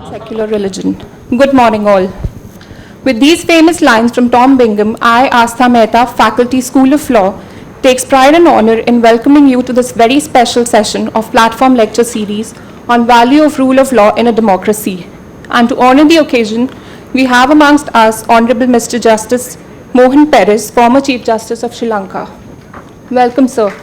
Secular religion. Good morning, all. With these famous lines from Tom Bingham, I, Astha Mehta, Faculty, School of Law, takes pride and honor in welcoming you to this very special session of Platform Lecture Series on Value of Rule of Law in a Democracy. And to honor the occasion, we have amongst us Honorable Mr. Justice Mohan Perez, former Chief Justice of Sri Lanka. Welcome, sir.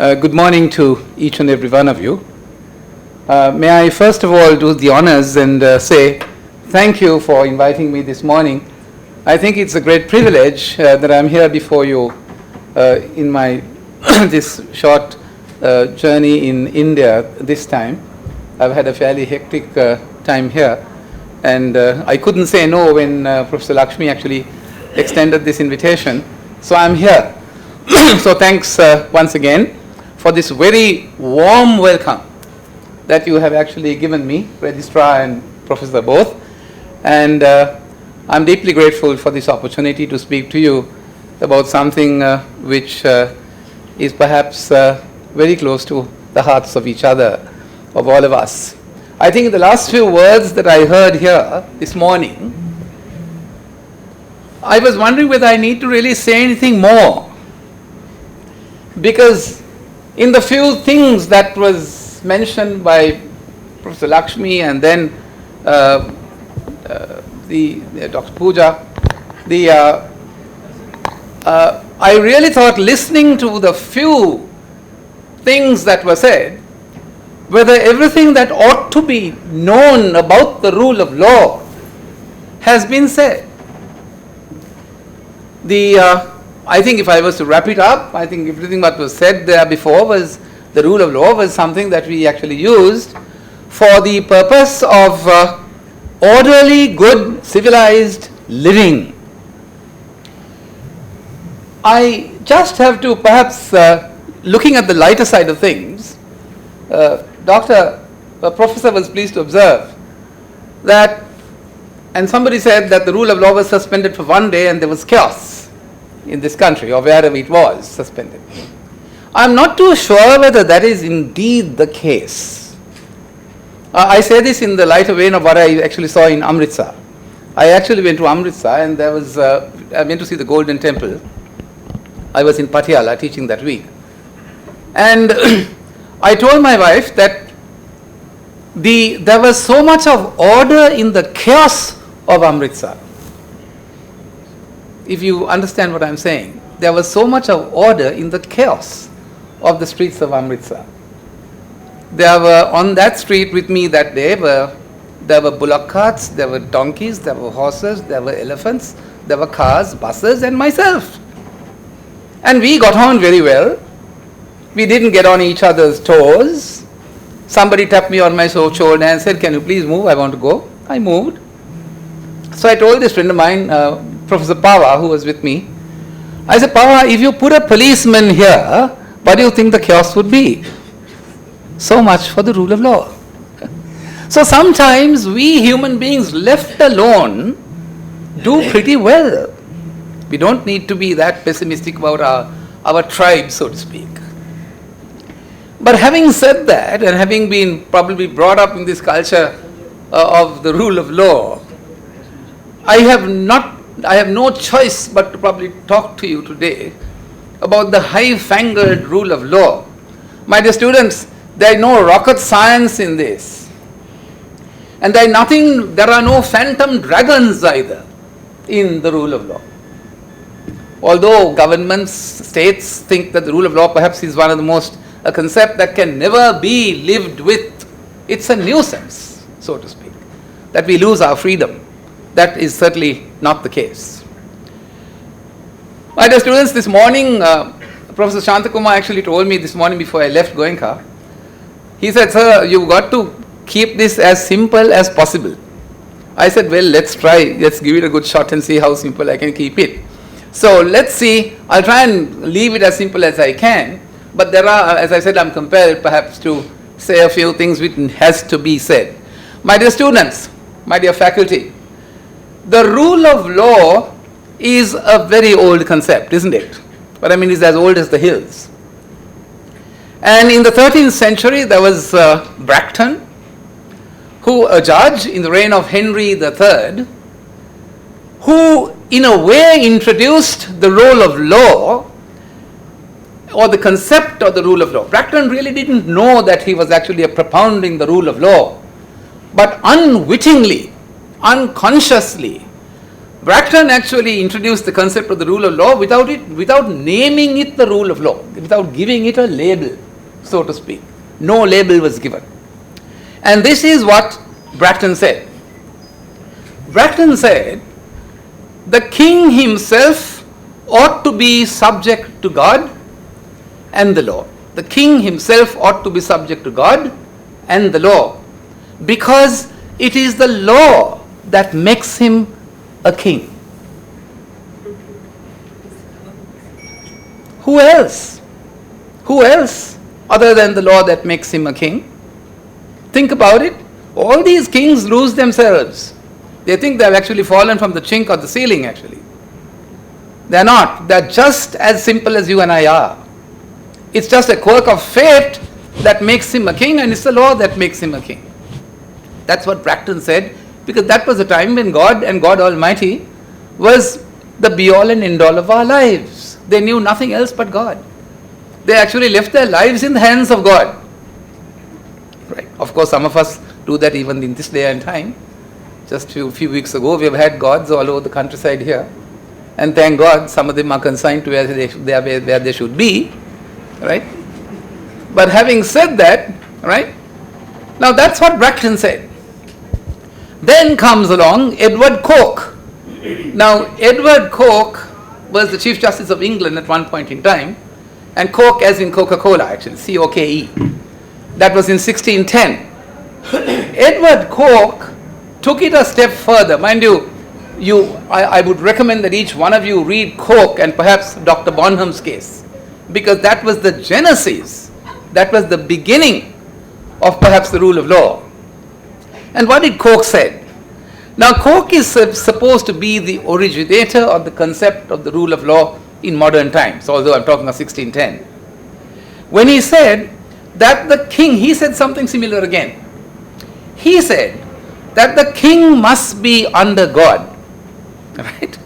Good morning to each and every one of you. May I first of all do the honors and say thank you for inviting me this morning. I think it's a great privilege that I'm here before you in my this short journey in India this time. I've had a fairly hectic time here, and I couldn't say no when Professor Lakshmi actually extended this invitation. So I'm here. So thanks once again for this very warm welcome that you have actually given me, Registrar and Professor both. And I'm deeply grateful for this opportunity to speak to you about something which is perhaps very close to the hearts of each other, of all of us. I think the last few words that I heard here this morning, I was wondering whether I need to really say anything more, because in the few things that was mentioned by Professor Lakshmi and then Dr. Pooja, I really thought, listening to the few things that were said, whether everything that ought to be known about the rule of law has been said. I think if I was to wrap it up, I think everything that was said there before was the rule of law was something that we actually used for the purpose of orderly, good, civilized living. I just have to perhaps, looking at the lighter side of things, Professor was pleased to observe that, and somebody said that the rule of law was suspended for one day and there was chaos in this country, or wherever it was suspended. I'm not too sure whether that is indeed the case. I say this in the lighter vein of what I actually saw in Amritsar. I actually went to Amritsar, and there was, I went to see the Golden Temple. I was in Patiala teaching that week. And I told my wife that there was so much of order in the chaos of Amritsar. If you understand what I'm saying, there was so much of order in the chaos of the streets of Amritsar. There were, on that street with me that day, there were bullock carts, there were donkeys, there were horses, there were elephants, there were cars, buses, and myself. And we got on very well. We didn't get on each other's toes. Somebody tapped me on my shoulder and said, "Can you please move? I want to go." I moved. So I told this friend of mine, Professor Pava, who was with me, I said, "Pava, if you put a policeman here, what do you think the chaos would be?" So much for the rule of law. So sometimes we human beings left alone do pretty well. We don't need to be that pessimistic about our tribe, so to speak. But having said that, and having been probably brought up in this culture of the rule of law, I have no choice but to probably talk to you today about the high-fangled rule of law. My dear students, there is no rocket science in this. And there are no phantom dragons either in the rule of law. Although governments, states think that the rule of law perhaps is one of the most, a concept that can never be lived with. It's a nuisance, so to speak, that we lose our freedom. That is certainly not the case. My dear students, this morning, Professor Shantakumar actually told me this morning before I left Goenka, he said, "Sir, you've got to keep this as simple as possible." I said, "Well, let's try, let's give it a good shot and see how simple I can keep it." So let's see, I'll try and leave it as simple as I can, but there are, as I said, I'm compelled perhaps to say a few things which has to be said. My dear students, my dear faculty, the rule of law is a very old concept, isn't it? But I mean, it's as old as the hills. And in the 13th century, there was Bracton, who, a judge in the reign of Henry III, who in a way introduced the rule of law, or the concept of the rule of law. Bracton really didn't know that he was actually propounding the rule of law, but unwittingly, unconsciously, Bracton actually introduced the concept of the rule of law without naming it the rule of law, without giving it a label, so to speak. No label was given. And this is what Bracton said. Bracton said, the king himself ought to be subject to God and the law. The king himself ought to be subject to God and the law, because it is the law that makes him a king. Who else? Who else other than the law that makes him a king? Think about it. All these kings lose themselves. They think they have actually fallen from the chink of the ceiling actually. They are not. They are just as simple as you and I are. It's just a quirk of fate that makes him a king, and it's the law that makes him a king. That's what Bracton said, because that was a time when God and God Almighty was the be-all and end-all of our lives. They knew nothing else but God. They actually left their lives in the hands of God. Right. Of course, some of us do that even in this day and time. Just a few weeks ago, we have had gods all over the countryside here. And thank God, some of them are consigned to where they should be. Right? But having said that, right? Now that's what Bracton said. Then comes along Edward Coke. Now Edward Coke was the Chief Justice of England at one point in time, and Coke as in Coca-Cola actually, C-O-K-E. That was in 1610. Edward Coke took it a step further. Mind you, I would recommend that each one of you read Coke and perhaps Dr. Bonham's case, because that was the genesis, that was the beginning of perhaps the rule of law. And what did Coke say? Now Coke is supposed to be the originator of the concept of the rule of law in modern times, although I'm talking of 1610. When he said that the king, he said something similar again. He said that the king must be under God, right,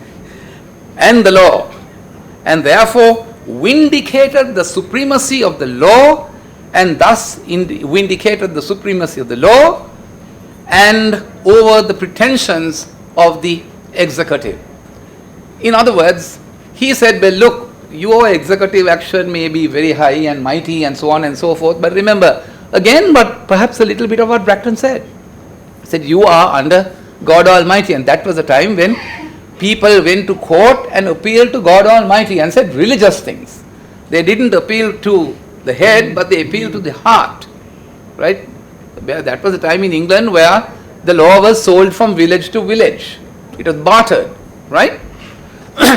and the law, and therefore vindicated the supremacy of the law, and thus vindicated the supremacy of the law and over the pretensions of the executive. In other words, he said, well, look, your executive action may be very high and mighty and so on and so forth, but remember, again, but perhaps a little bit of what Bracton said. He said, you are under God Almighty, and that was a time when people went to court and appealed to God Almighty and said religious things. They didn't appeal to the head, but they appealed to the heart, right? That was a time in England where the law was sold from village to village. It was bartered, right?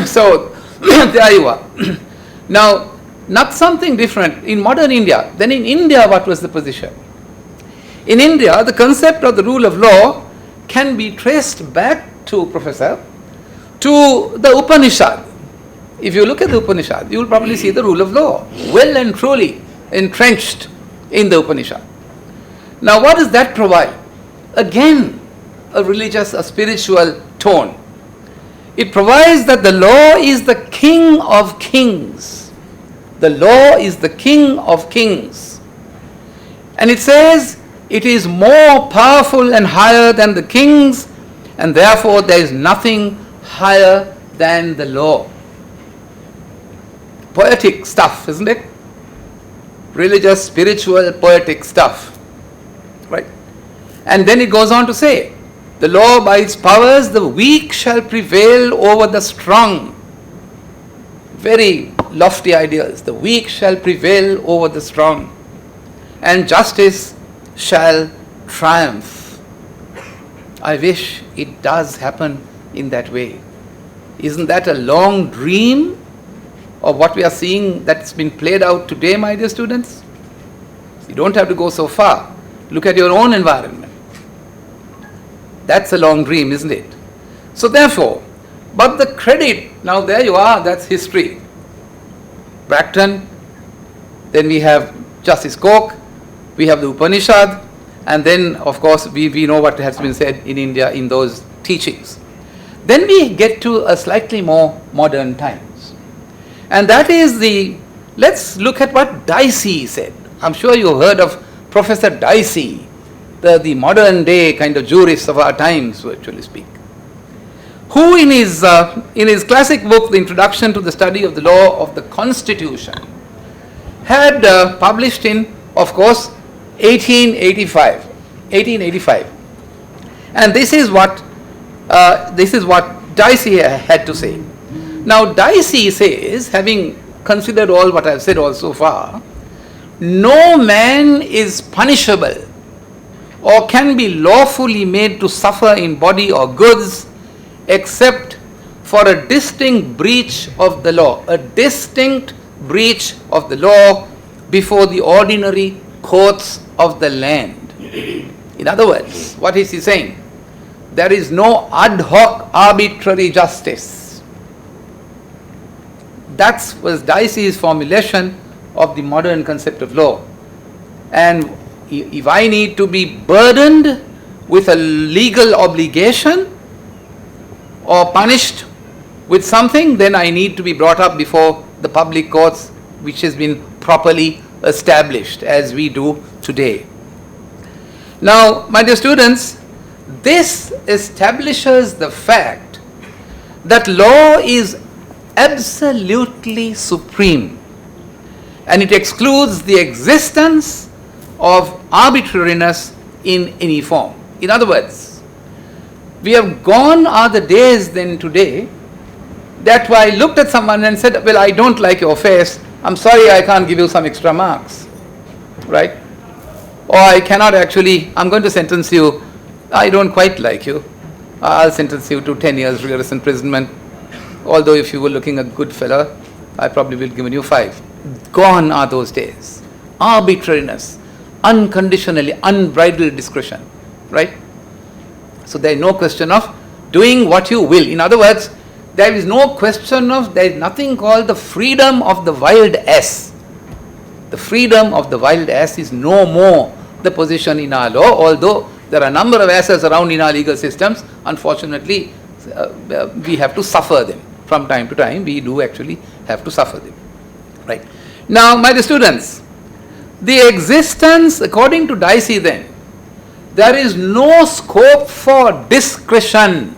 So, there you are. Now, not something different in modern India. Then in India, what was the position? In India, the concept of the rule of law can be traced back to, Professor, to the Upanishad. If you look at the Upanishad, you will probably see the rule of law well and truly entrenched in the Upanishad. Now what does that provide? Again, a religious, a spiritual tone. It provides that the law is the king of kings. The law is the king of kings. And it says it is more powerful and higher than the kings, and therefore there is nothing higher than the law. Poetic stuff, isn't it? Religious, spiritual, poetic stuff. Right? And then it goes on to say, the law by its powers, the weak shall prevail over the strong. Very lofty ideas. The weak shall prevail over the strong, and justice shall triumph. I wish it does happen in that way. Isn't that a long dream of what we are seeing that's been played out today, my dear students? You don't have to go so far. Look at your own environment. That's a long dream, isn't it? So therefore, But the credit, now there you are, that's history. Bracton, then we have Justice Coke, we have the Upanishad, and then of course we know what has been said in India in those teachings. Then we get to a slightly more modern times. And that is let's look at what Dicey said. I'm sure you've heard of Professor Dicey, the modern day kind of jurist of our times, to actually speak, who in his classic book, The Introduction to the Study of the Law of the Constitution, had published in, of course, 1885. And this is what Dicey had to say. Now, Dicey says, having considered all what I have said all so far, no man is punishable or can be lawfully made to suffer in body or goods except for a distinct breach of the law, before the ordinary courts of the land. In other words, what is he saying? There is no ad hoc arbitrary justice. That was Dicey's formulation of the modern concept of law. And if I need to be burdened with a legal obligation or punished with something, then I need to be brought up before the public courts, which has been properly established as we do today. Now, my dear students, this establishes the fact that law is absolutely supreme, and it excludes the existence of arbitrariness in any form. In other words, we have gone are the days then today that I looked at someone and said, well, I don't like your face, I'm sorry, I can't give you some extra marks, right? Or I cannot actually, I'm going to sentence you, I don't quite like you, I'll sentence you to 10 years rigorous imprisonment, although if you were looking a good fellow, I probably will give you 5. Gone are those days. Arbitrariness, unconditionally, unbridled discretion, right? So there is no question of doing what you will. In other words, there is no question of, there is nothing called the freedom of the wild ass. The freedom of the wild ass is no more the position in our law, although there are a number of asses around in our legal systems. Unfortunately, we have to suffer them. From time to time, we do actually have to suffer them. Right. Now, my dear students, the existence, according to Dicey then, there is no scope for discretion.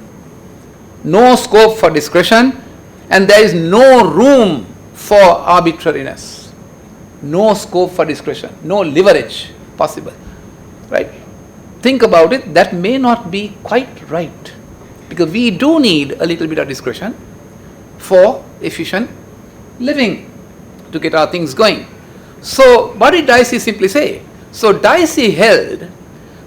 No scope for discretion, and there is no room for arbitrariness. No scope for discretion, no leverage possible. Right? Think about it, that may not be quite right, because we do need a little bit of discretion for efficient living, to get our things going. So, what did Dicey simply say? So, Dicey held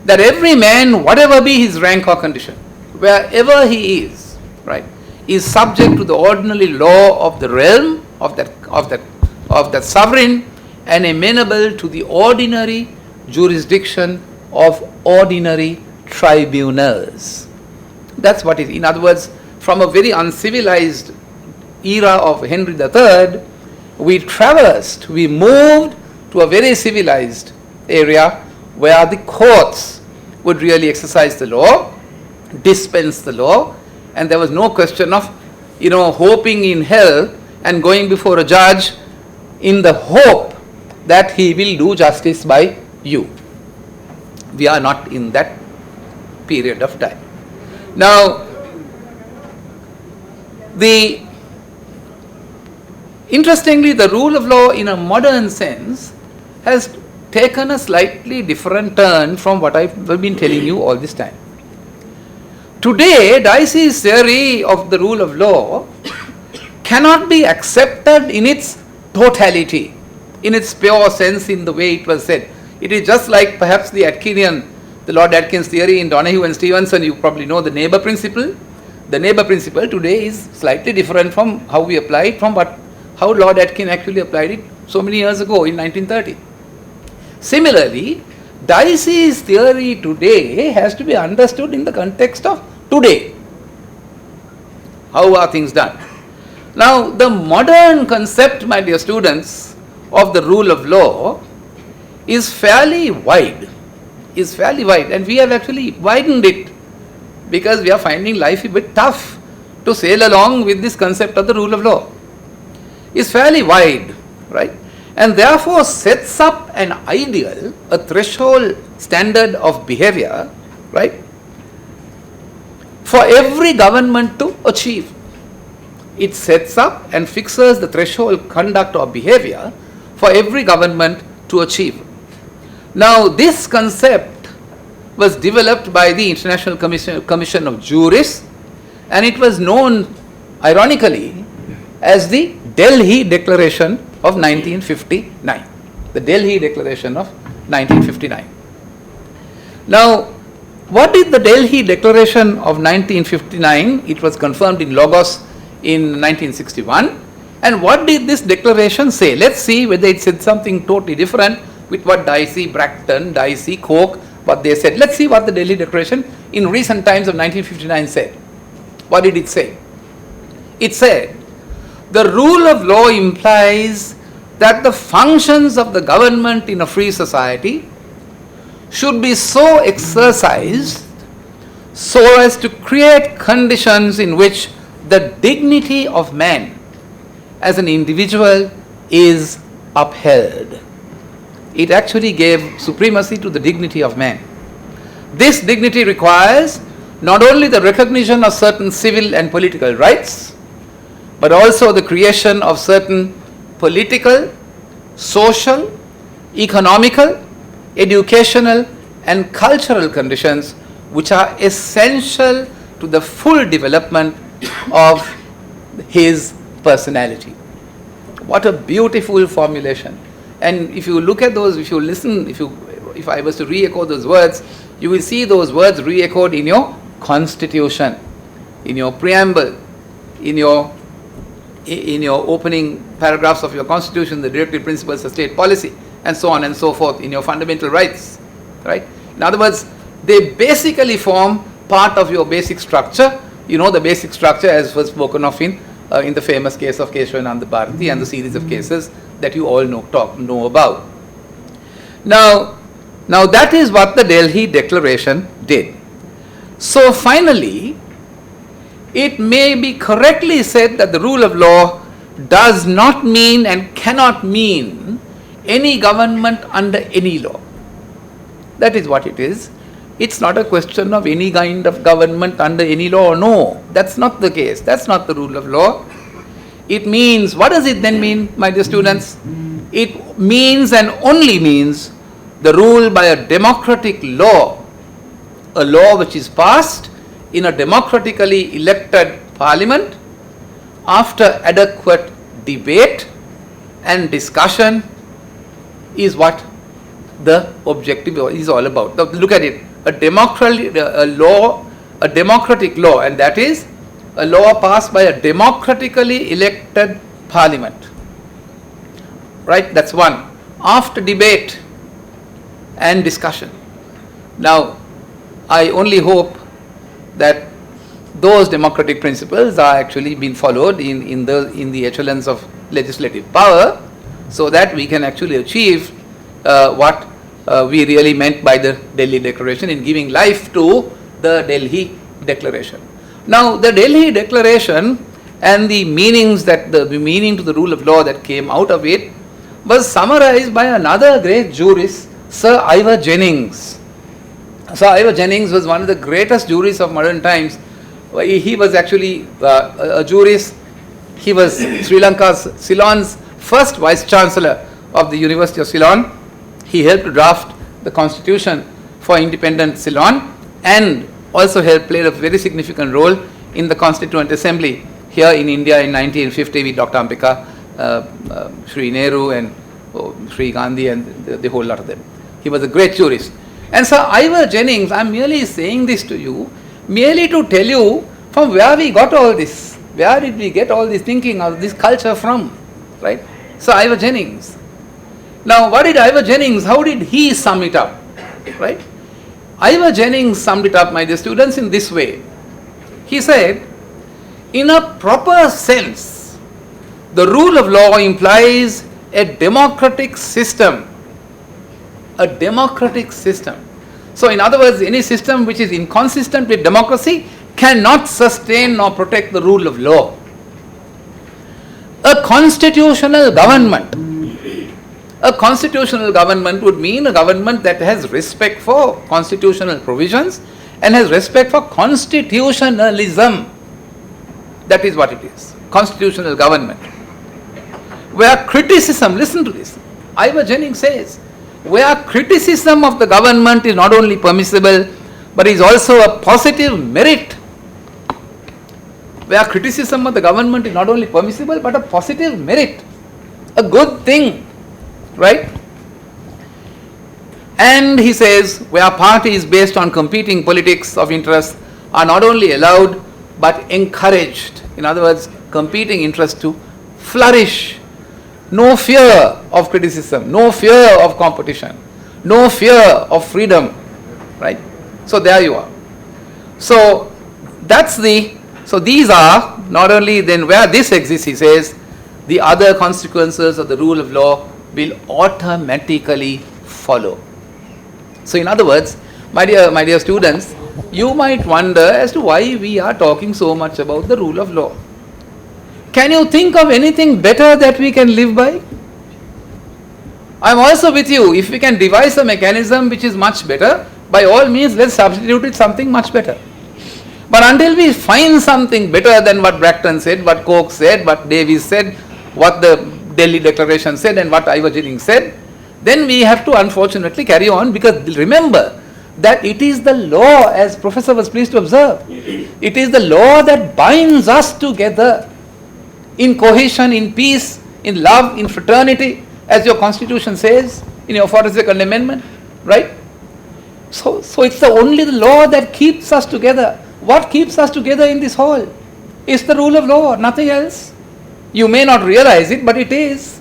that every man, whatever be his rank or condition, wherever he is, right, is subject to the ordinary law of the realm of that sovereign, and amenable to the ordinary jurisdiction of ordinary tribunals. That's what it is. In other words, from a very uncivilized era of Henry III, we moved to a very civilized area where the courts would really exercise the law, dispense the law, and there was no question of, hoping in hell and going before a judge in the hope that he will do justice by you. We are not in that period of time. Now, interestingly, the rule of law in a modern sense has taken a slightly different turn from what I've been telling you all this time. Today, Dicey's theory of the rule of law cannot be accepted in its totality, in its pure sense, in the way it was said. It is just like perhaps the Lord Atkin's theory in Donahue and Stevenson. You probably know the neighbor principle. The neighbor principle today is slightly different from how we apply it, how Lord Atkin actually applied it so many years ago in 1930. Similarly, Dicey's theory today has to be understood in the context of today. How are things done? Now, the modern concept, my dear students, of the rule of law is fairly wide, and we have actually widened it because we are finding life a bit tough to sail along with this concept of the rule of law. It's fairly wide, right? And therefore sets up an ideal, a threshold standard of behavior, right, for every government to achieve. It sets up and fixes the threshold conduct or behavior for every government to achieve. Now, this concept was developed by the International Commission of Jurists, and it was known, ironically, as the Delhi Declaration of 1959. The Delhi Declaration of 1959. Now, what did the Delhi Declaration of 1959? It was confirmed in Lagos in 1961. And what did this declaration say? Let's see whether it said something totally different with what Dicey, Bracton, Dicey, Koch, what they said. Let's see what the Delhi Declaration in recent times of 1959 said. What did it say? It said, the rule of law implies that the functions of the government in a free society should be so exercised so as to create conditions in which the dignity of man as an individual is upheld. It actually gave supremacy to the dignity of man. This dignity requires not only the recognition of certain civil and political rights, but also the creation of certain political, social, economical, educational and cultural conditions which are essential to the full development of his personality. What a beautiful formulation. And if you look at those, if you listen, if I was to re-echo those words, you will see those words re-echoed in your constitution, in your preamble, in your opening paragraphs of your constitution, the directive principles of state policy, and so on and so forth, in your fundamental rights, right? In other words, they basically form part of your basic structure. You know the basic structure as was spoken of in the famous case of Keshwananda Bharati and the series of cases that you all know about. Now that is what the Delhi Declaration did. So finally, it may be correctly said that the rule of law does not mean and cannot mean any government under any law. That is what it is. It's not a question of any kind of government under any law. No, that's not the case. That's not the rule of law. It means, what does it then mean, my dear students? It means and only means the rule by a democratic law, a law which is passed in a democratically elected parliament after adequate debate and discussion is what the objective is all about. Now, look at it. A democratic law, and that is a law passed by a democratically elected parliament. Right? That's one. After debate and discussion. Now, I only hope that those democratic principles are actually being followed in the echelons of legislative power, so that we can actually achieve what we really meant by the Delhi Declaration in giving life to the Delhi Declaration. Now, the Delhi Declaration and the meaning to the rule of law that came out of it was summarized by another great jurist, Sir Ivor Jennings. Sir Ivor Jennings was one of the greatest jurists of modern times. He was actually a jurist. He was Ceylon's first Vice Chancellor of the University of Ceylon. He helped to draft the constitution for independent Ceylon and also played a very significant role in the Constituent Assembly here in India in 1950 with Dr. Ambika, Sri Nehru and Sri Gandhi and the whole lot of them. He was a great jurist. And Sir Ivor Jennings, I am merely saying this to you, merely to tell you from where we got all this. Where did we get all this thinking or this culture from? Right? Sir Ivor Jennings. Now, what did Ivor Jennings, how did he sum it up? Right? Ivor Jennings summed it up, my dear students, in this way. He said, In a proper sense, the rule of law implies a democratic system. A democratic system. So in other words, any system which is inconsistent with democracy cannot sustain nor protect the rule of law. A constitutional government. A constitutional government would mean a government that has respect for constitutional provisions and has respect for constitutionalism. That is what it is. Constitutional government. Where criticism, listen to this, Ivor Jennings says, where criticism of the government is not only permissible but is also a positive merit. Where criticism of the government is not only permissible but a positive merit, a good thing, right? And he says, where parties based on competing politics of interest are not only allowed but encouraged. In other words, competing interests to flourish. No fear of criticism, no fear of competition, no fear of freedom, right? So there you are. So these are not only then where this exists, he says, the other consequences of the rule of law will automatically follow. So in other words, my dear students, you might wonder as to why we are talking so much about the rule of law. Can you think of anything better that we can live by? I am also with you. If we can devise a mechanism which is much better, by all means let's substitute it something much better. But until we find something better than what Bracton said, what Coke said, what Davies said, what the Delhi Declaration said and what Ivor Jennings said, then we have to unfortunately carry on, because remember that it is the law, as Professor was pleased to observe, it is the law that binds us together in cohesion, in peace, in love, in fraternity, as your constitution says in your 42nd Amendment, right? So it's the only the law that keeps us together. What keeps us together in this hall is the rule of law, nothing else. You may not realize it, but it is.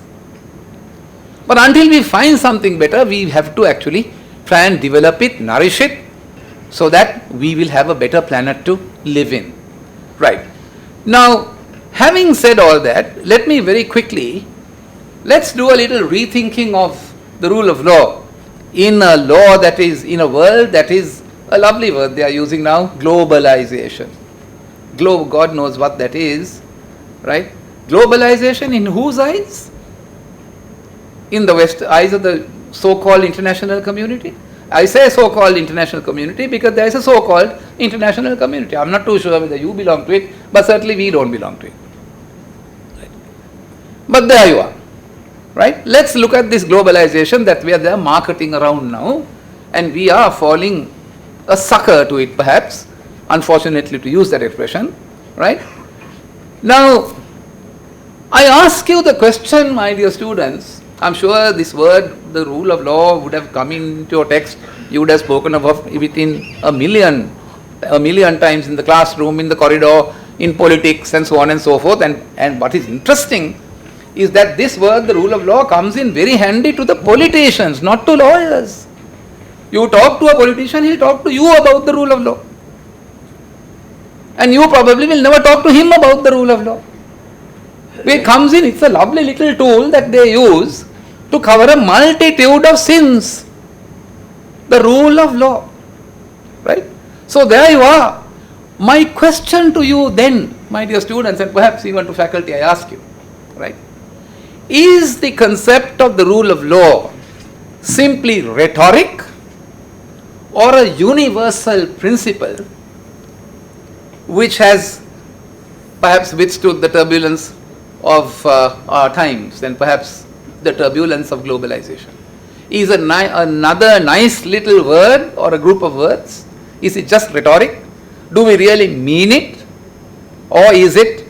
But until we find something better, we have to actually try and develop it, nourish it, so that we will have a better planet to live in. Right. Now, having said all that, let me very quickly, let's do a little rethinking of the rule of law in a law that is, in a world that is a lovely word they are using now, globalization. God knows what that is, right? Globalization in whose eyes? In the West, eyes of the so-called international community. I say so-called international community because there is a so-called international community. I'm not too sure whether you belong to it, but certainly we don't belong to it. Right. But there you are. Right? Let's look at this globalization that we are there marketing around now, and we are falling a sucker to it perhaps, unfortunately to use that expression. Right? Now, I ask you the question, my dear students. I'm sure this word, the rule of law, would have come into your text. You would have spoken about it in a million times in the classroom, in the corridor, in politics, and so on and so forth. And what is interesting is that this word, the rule of law, comes in very handy to the politicians, not to lawyers. You talk to a politician, he'll talk to you about the rule of law. And you probably will never talk to him about the rule of law. It comes in, it's a lovely little tool that they use to cover a multitude of sins. The rule of law. Right? So there you are. My question to you then, my dear students, and perhaps even to faculty, I ask you, right? Is the concept of the rule of law simply rhetoric or a universal principle which has perhaps withstood the turbulence of our times and perhaps the turbulence of globalization? Is another nice little word or a group of words? Is it just rhetoric? Do we really mean it? Or is it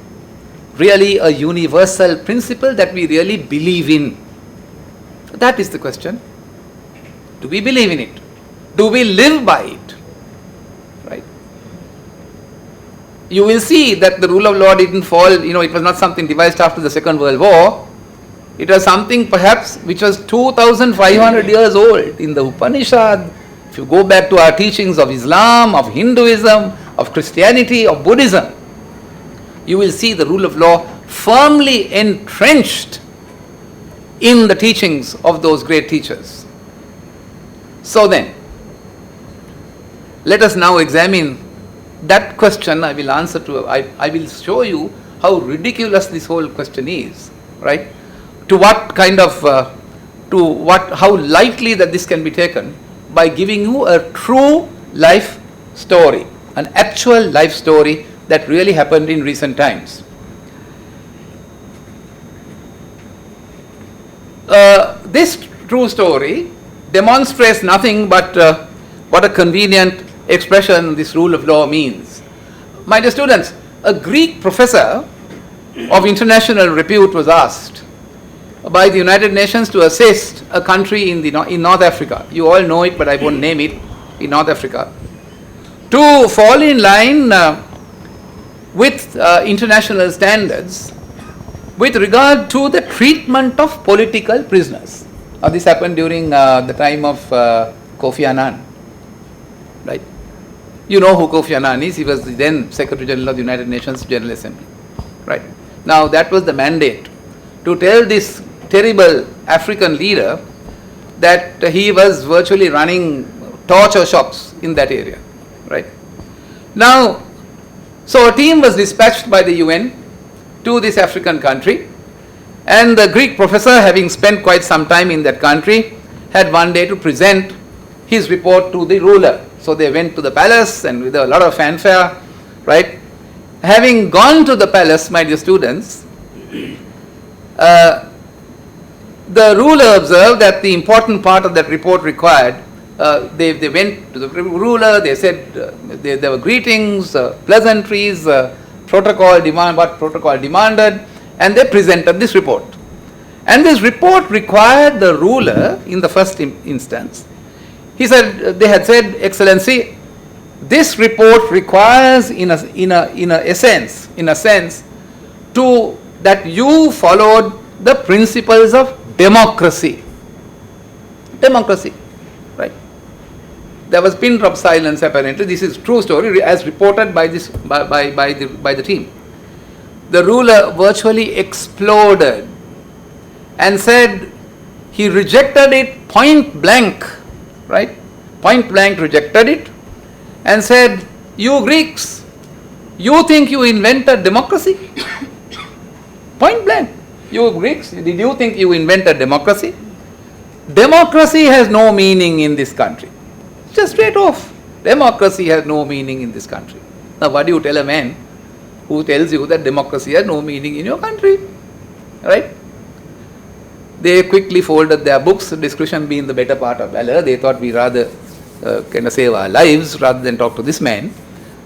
really a universal principle that we really believe in? That is the question. Do we believe in it? Do we live by it? Right? You will see that the rule of law didn't fall, it was not something devised after the Second World War. It was something perhaps which was 2,500 years old in the Upanishad. If you go back to our teachings of Islam, of Hinduism, of Christianity, of Buddhism, you will see the rule of law firmly entrenched in the teachings of those great teachers. So then, let us now examine that question. I will answer to, I will show you how ridiculous this whole question is, right? To what kind of, how lightly that this can be taken by giving you a true life story, an actual life story that really happened in recent times. This true story demonstrates nothing but what a convenient expression this rule of law means. My dear students, a Greek professor of international repute was asked by the United Nations to assist a country in North Africa. You all know it, but I won't name it, in North Africa, to fall in line with international standards with regard to the treatment of political prisoners. This happened during the time of Kofi Annan, right? You know who Kofi Annan is. He was the then Secretary General of the United Nations General Assembly, right? Now that was the mandate, to tell this terrible African leader that he was virtually running torture shops in that area, right? Now, so a team was dispatched by the UN to this African country, and the Greek professor, having spent quite some time in that country, had one day to present his report to the ruler. So they went to the palace, and with a lot of fanfare, right? Having gone to the palace, my dear students, the ruler observed that the important part of that report required, they went to the ruler, they said there were greetings, pleasantries, what protocol demanded, and they presented this report. And this report required the ruler, in the first instance, they had said, Excellency, this report requires in a sense, that you followed the principles of democracy. Democracy, right? There was pin drop silence apparently. This is true story as reported by the team. The ruler virtually exploded and said he rejected it point blank, right? Point blank rejected it and said, you Greeks, you think you invented democracy? Point blank. You Greeks, did you think you invented democracy? Democracy has no meaning in this country. Just straight off. Democracy has no meaning in this country. Now what do you tell a man who tells you that democracy has no meaning in your country? Right? They quickly folded their books, discretion being the better part of valor. They thought we rather kind of save our lives rather than talk to this man,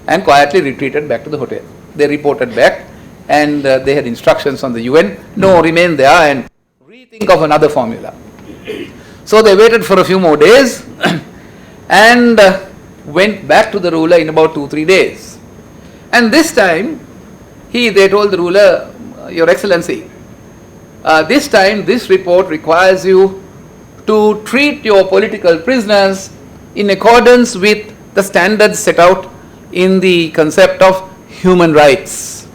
and quietly retreated back to the hotel. They reported back, and they had instructions from the UN, no, remain there and rethink of another formula. So they waited for a few more days and went back to the ruler in about 2-3 days. And this time, they told the ruler, Your Excellency, this time this report requires you to treat your political prisoners in accordance with the standards set out in the concept of human rights.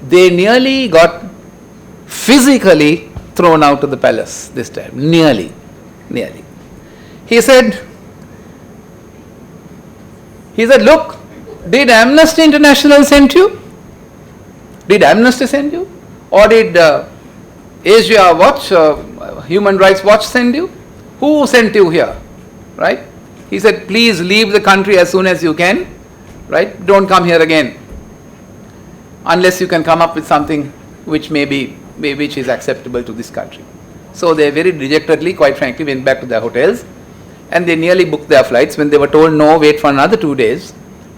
They nearly got physically thrown out of the palace this time. Nearly. He said, look, did Amnesty International send you? Did Amnesty send you? Or did Asia Watch, Human Rights Watch send you? Who sent you here? Right? He said, please leave the country as soon as you can. Right? Don't come here again, unless you can come up with something which which is acceptable to this country. So they very dejectedly, quite frankly, went back to their hotels, and they nearly booked their flights when they were told, no, wait for another 2 days,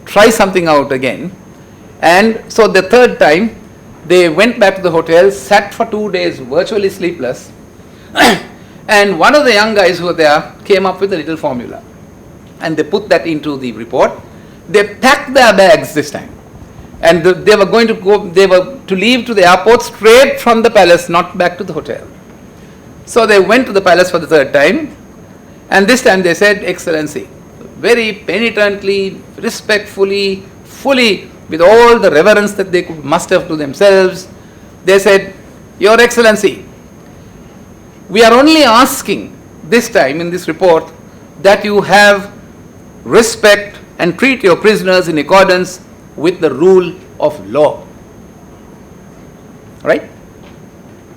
try something out again. And so the third time, they went back to the hotel, sat for 2 days virtually sleepless, and one of the young guys who were there came up with a little formula, and they put that into the report. They packed their bags this time, and they were to leave to the airport straight from the palace, not back to the hotel. So they went to the palace for the third time, and this time they said, Excellency, very penitently, respectfully, fully, with all the reverence that they could muster to themselves, they said, Your Excellency, we are only asking this time in this report that you have respect and treat your prisoners in accordance with the rule of law. Right?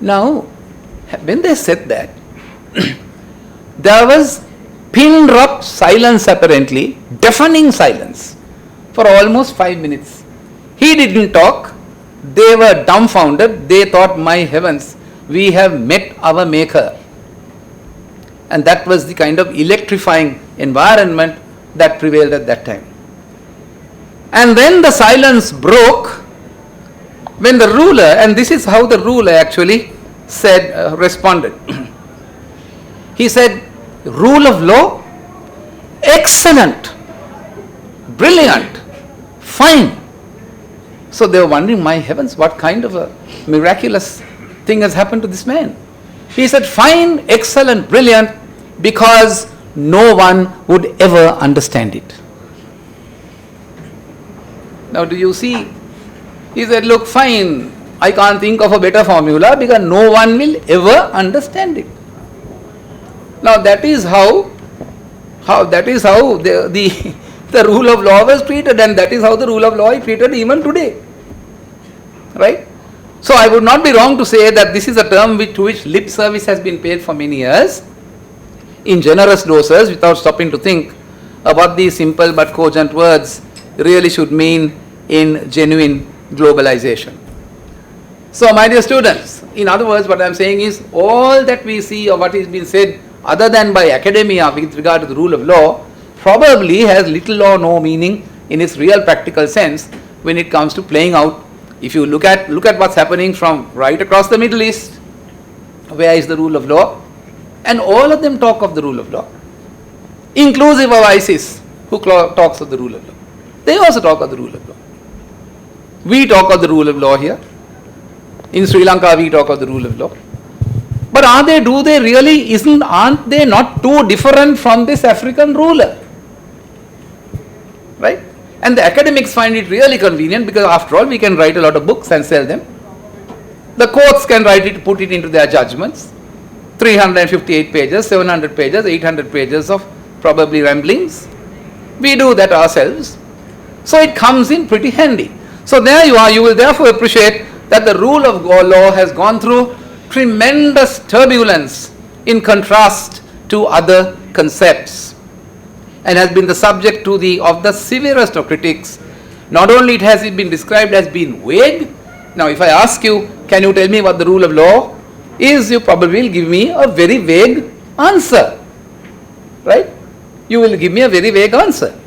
Now, when they said that, there was pin-drop silence apparently, deafening silence for almost 5 minutes. He didn't talk. They were dumbfounded. They thought, my heavens, we have met our maker. And that was the kind of electrifying environment that prevailed at that time. And then the silence broke when the ruler, and this is how the ruler actually said, responded. He said, rule of law, excellent, brilliant, fine. So they were wondering, my heavens, what kind of a miraculous thing has happened to this man? He said, fine, excellent, brilliant, because no one would ever understand it. Now do you see? He said, look, fine, I can't think of a better formula because no one will ever understand it. Now that is how the rule of law was treated, and that is how the rule of law is treated even today. Right? So I would not be wrong to say that this is a term to which lip service has been paid for many years in generous doses without stopping to think about these simple but cogent words really should mean in genuine globalization. So my dear students, in other words, what I am saying is all that we see or what is being said other than by academia with regard to the rule of law probably has little or no meaning in its real practical sense when it comes to playing out. If you look at what's happening from right across the Middle East, where is the rule of law? And all of them talk of the rule of law, inclusive of ISIS, who talks of the rule of law. They also talk of the rule of law. We talk of the rule of law here. In Sri Lanka, we talk of the rule of law. But aren't they not too different from this African ruler? Right? And the academics find it really convenient because after all, we can write a lot of books and sell them. The courts can put it into their judgments. 358 pages, 700 pages, 800 pages of probably ramblings. We do that ourselves. So it comes in pretty handy. So there you are. You will therefore appreciate that the rule of law has gone through tremendous turbulence in contrast to other concepts and has been the subject of the severest of critics. Not only has it been described as being vague. Now if I ask you, can you tell me what the rule of law is, you probably will give me a very vague answer. Right? You will give me a very vague answer.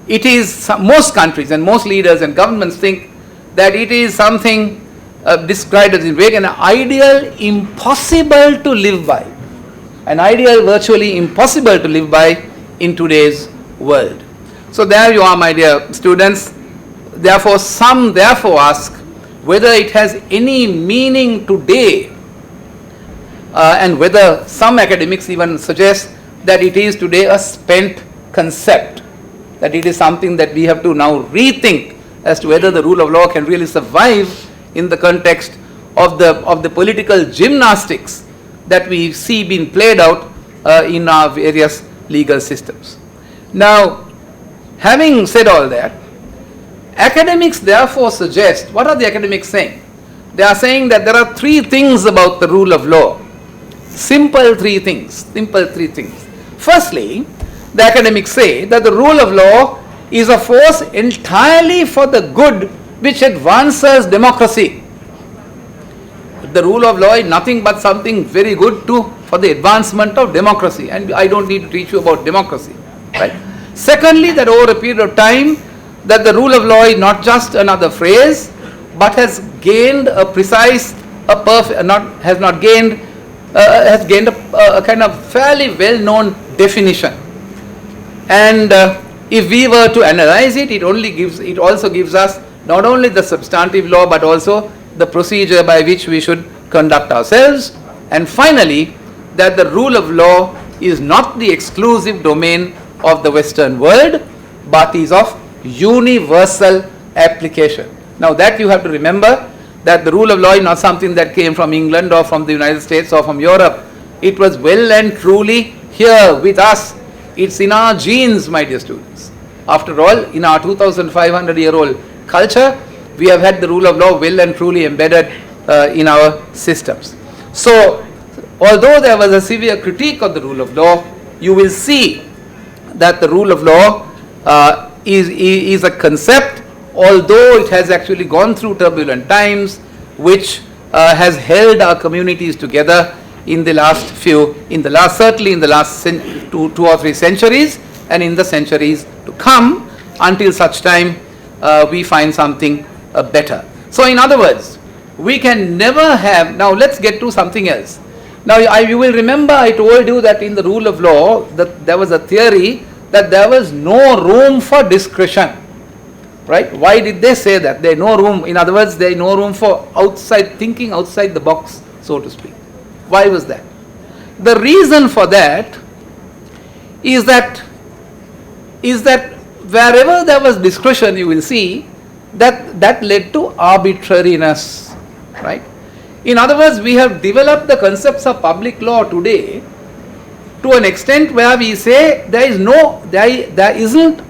It is, most countries and most leaders and governments think that it is something described as vague, an ideal impossible to live by. An ideal virtually impossible to live by in today's world. So there you are, my dear students. Therefore, some ask whether it has any meaning today, and whether some academics even suggest that it is today a spent concept, that it is something that we have to now rethink as to whether the rule of law can really survive in the context of the political gymnastics that we see being played out in our various legal systems. Now, having said all that, academics therefore suggest, what are the academics saying? They are saying that there are three things about the rule of law. Simple three things. Firstly, the academics say that the rule of law is a force entirely for the good which advances democracy. The rule of law is nothing but something very good for the advancement of democracy, and I don't need to teach you about democracy. Right? Secondly, that over a period of time, that the rule of law is not just another phrase, but has gained a kind of fairly well-known definition. And if we were to analyze it, it also gives us not only the substantive law but also the procedure by which we should conduct ourselves. And finally, that the rule of law is not the exclusive domain of the Western world, but is of universal application. Now that you have to remember, that the rule of law is not something that came from England or from the United States or from Europe. It was well and truly here with us. It's in our genes, my dear students. After all, in our 2,500-year-old culture, we have had the rule of law well and truly embedded in our systems. So, although there was a severe critique of the rule of law, you will see that the rule of law is a concept, although it has actually gone through turbulent times, which has held our communities together in the last certainly in the last two or three centuries, and in the centuries to come, until such time we find something better. So in other words, we can never have, now let's get to something else. Now you will remember I told you that in the rule of law that there was a theory that there was no room for discretion. Right? Why did they say that? There is no room, in other words, there is no room for thinking outside the box, so to speak. Why was that? The reason for that is that wherever there was discretion, you will see that led to arbitrariness. Right? In other words, we have developed the concepts of public law today to an extent where we say there isn't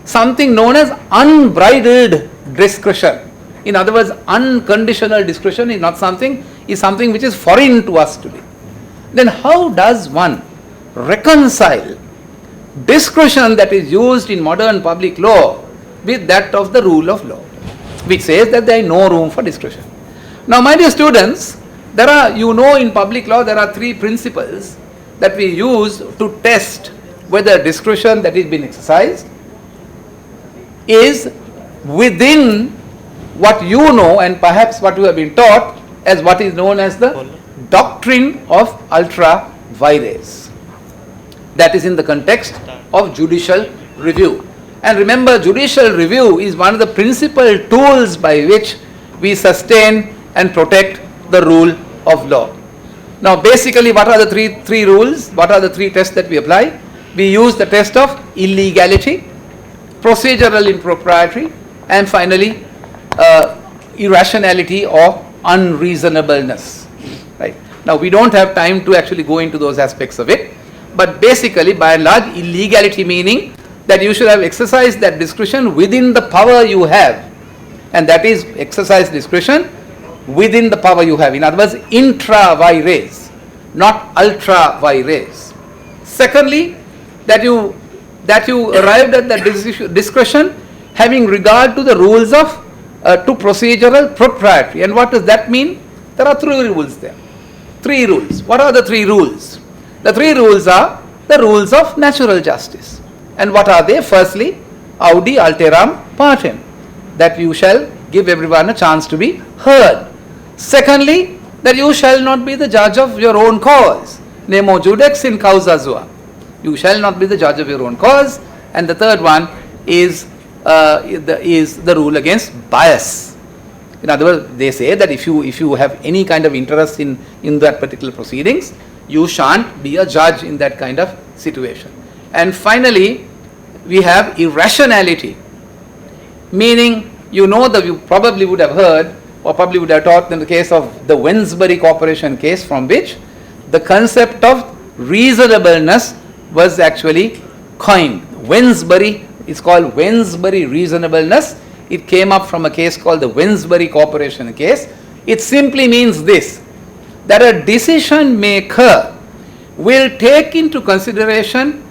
something known as unbridled discretion. In other words, unconditional discretion is something which is foreign to us today. Then how does one reconcile discretion that is used in modern public law with that of the rule of law, which says that there is no room for discretion? Now, my dear students, in public law there are three principles that we use to test whether discretion that is being exercised is within what you know and perhaps what you have been taught as what is known as the doctrine of ultra vires. That is in the context of judicial review. And remember, judicial review is one of the principal tools by which we sustain and protect the rule of law. Now basically, what are the three rules? What are the three tests that we apply? We use the test of illegality, procedural impropriety, and finally irrationality or unreasonableness. Right? Now we don't have time to actually go into those aspects of it, but basically by and large, illegality meaning that you should have exercised that discretion within the power you have, and that is exercise discretion within the power you have. In other words, intra vires, not ultra vires. Secondly, that you arrived at that discretion having regard to the rules of to procedural propriety. And what does that mean? There are three rules there. Three rules. What are the three rules? The three rules are the rules of natural justice. And what are they? Firstly, audi alteram partem, that you shall give everyone a chance to be heard. Secondly, that you shall not be the judge of your own cause. Nemo judex in causa sua. You shall not be the judge of your own cause. And the third one is the rule against bias. In other words, they say that if you have any kind of interest in that particular proceedings, you shan't be a judge in that kind of situation. And finally, we have irrationality, meaning you probably would have heard or probably would have taught in the case of the Wensbury Corporation case, from which the concept of reasonableness was actually coined. Wensbury is called Wensbury reasonableness. It came up from a case called the Wensbury Corporation case. It simply means this, that a decision maker will take into consideration,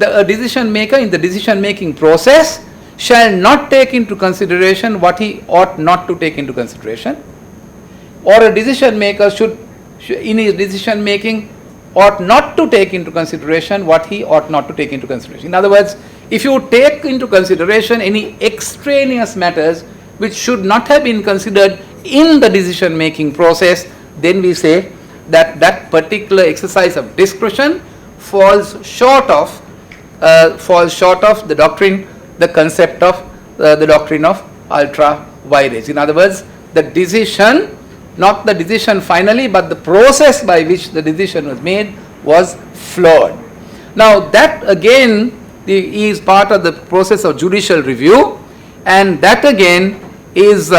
a decision maker in the decision making process shall not take into consideration what he ought not to take into consideration, or a decision maker should in his decision making ought not to take into consideration what he ought not to take into consideration. In other words, if you take into consideration any extraneous matters which should not have been considered in the decision making process, then we say that that particular exercise of discretion falls short of the doctrine, the concept of the doctrine of ultra vires. In other words, the decision, not the decision finally, but the process by which the decision was made was flawed. Now that again is part of the process of judicial review, And that again is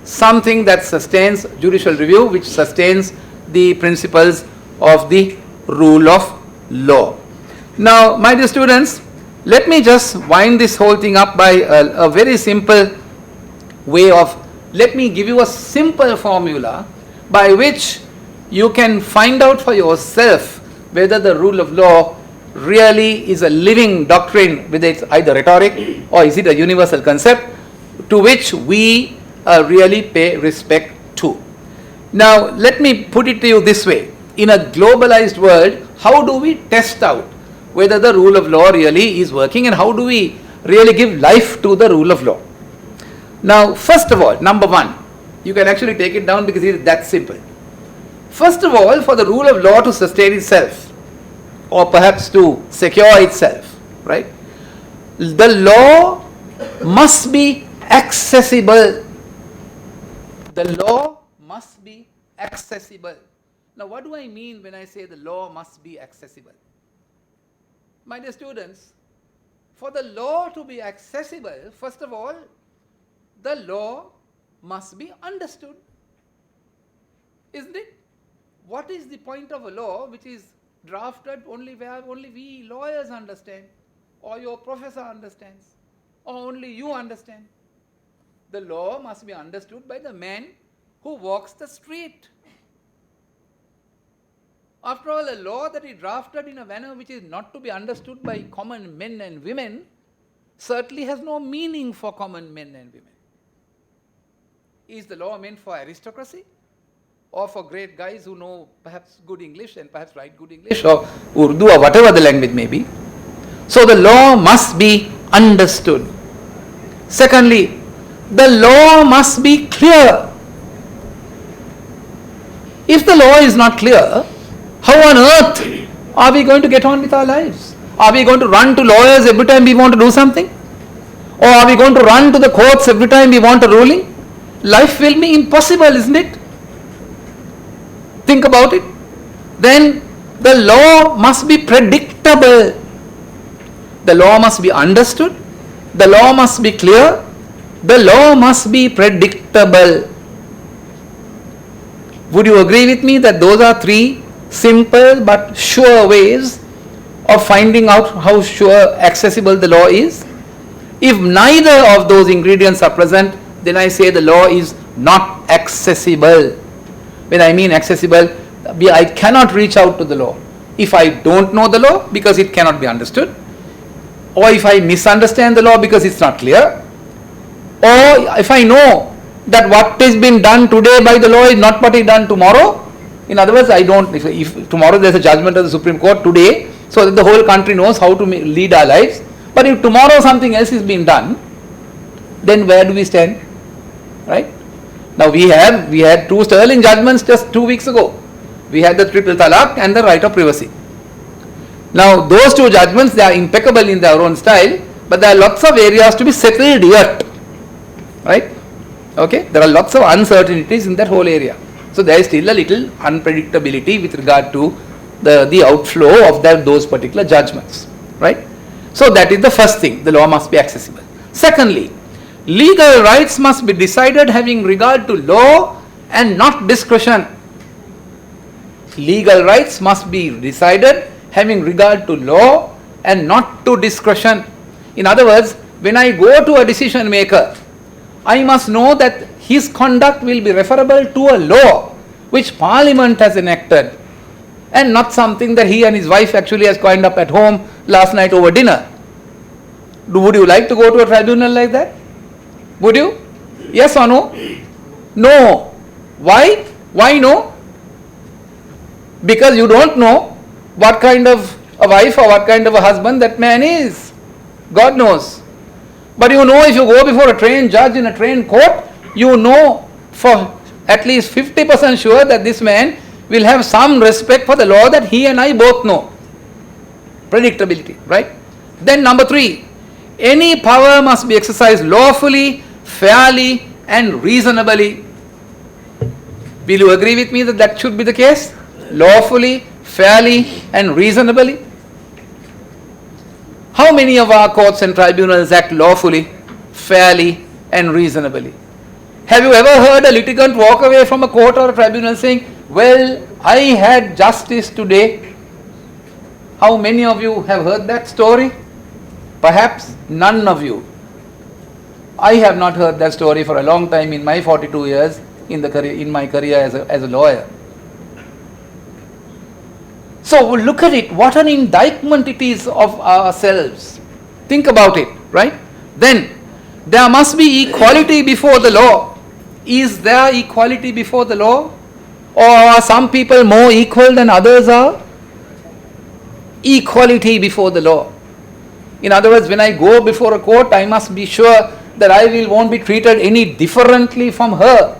something that sustains judicial review, which sustains the principles of the rule of law. Now, my dear students, let me just wind this whole thing up by a very simple way of, let me give you a simple formula by which you can find out for yourself whether the rule of law really is a living doctrine, whether it's either rhetoric or is it a universal concept to which we really pay respect to. Now, let me put it to you this way. In a globalized world, how do we test out whether the rule of law really is working, and how do we really give life to the rule of law? Now, first of all, number one, you can actually take it down because it is that simple. First of all, for the rule of law to sustain itself, or perhaps to secure itself, right, the law must be accessible. The law must be accessible. Now, what do I mean when I say the law must be accessible? My dear students, for the law to be accessible, first of all, the law must be understood. Isn't it? What is the point of a law which is drafted only where only we lawyers understand, or your professor understands, or only you understand? The law must be understood by the man who walks the street. After all, a law that is drafted in a manner which is not to be understood by common men and women certainly has no meaning for common men and women. Is the law meant for aristocracy, or for great guys who know perhaps good English and perhaps write good English, or Urdu, or whatever the language may be? So the law must be understood. Secondly, the law must be clear. If the law is not clear, how on earth are we going to get on with our lives? Are we going to run to lawyers every time we want to do something? Or are we going to run to the courts every time we want a ruling? Life will be impossible, isn't it? Think about it. Then the law must be predictable. The law must be understood. The law must be clear. The law must be predictable. Would you agree with me that those are three simple but sure ways of finding out how sure accessible the law is? If neither of those ingredients are present, then I say the law is not accessible. When I mean accessible, I cannot reach out to the law. If I don't know the law because it cannot be understood, or if I misunderstand the law because it's not clear, or if I know that what is being done today by the law is not what is done tomorrow. In other words, I don't, if tomorrow there's a judgment of the Supreme Court today, so that the whole country knows how to lead our lives, but if tomorrow something else is being done, then where do we stand? Right? Now we had two sterling judgments just 2 weeks ago. We had the triple talaq and the right of privacy. Now those two judgments, they are impeccable in their own style, but there are lots of areas to be settled yet. Right? Okay? There are lots of uncertainties in that whole area. So there is still a little unpredictability with regard to the outflow of those particular judgments. Right? So that is the first thing. The law must be accessible. Secondly, legal rights must be decided having regard to law and not discretion. Legal rights must be decided having regard to law and not to discretion. In other words, when I go to a decision maker, I must know that his conduct will be referable to a law which Parliament has enacted, and not something that he and his wife actually has coined up at home last night over dinner. Would you like to go to a tribunal like that? Would you? Yes or no? No. Why? Why no? Because you don't know what kind of a wife or what kind of a husband that man is. God knows. But you know, if you go before a trained judge in a trained court, you know for at least 50% sure that this man will have some respect for the law that he and I both know. Predictability, right? Then number 3, any power must be exercised lawfully, fairly and reasonably. Will you agree with me that that should be the case? Lawfully, fairly and reasonably. How many of our courts and tribunals act lawfully? fairly and reasonably. Have you ever heard a litigant walk away from a court or a tribunal saying, well, I had justice today? How many of you have heard that story? Perhaps none of you. I have not heard that story for a long time in my 42 years in my career as a lawyer. So look at it, what an indictment it is of ourselves. Think about it, right? Then there must be equality before the law. Is there equality before the law? Or are some people more equal than others are? Equality before the law. In other words, when I go before a court, I must be sure that I won't be treated any differently from her.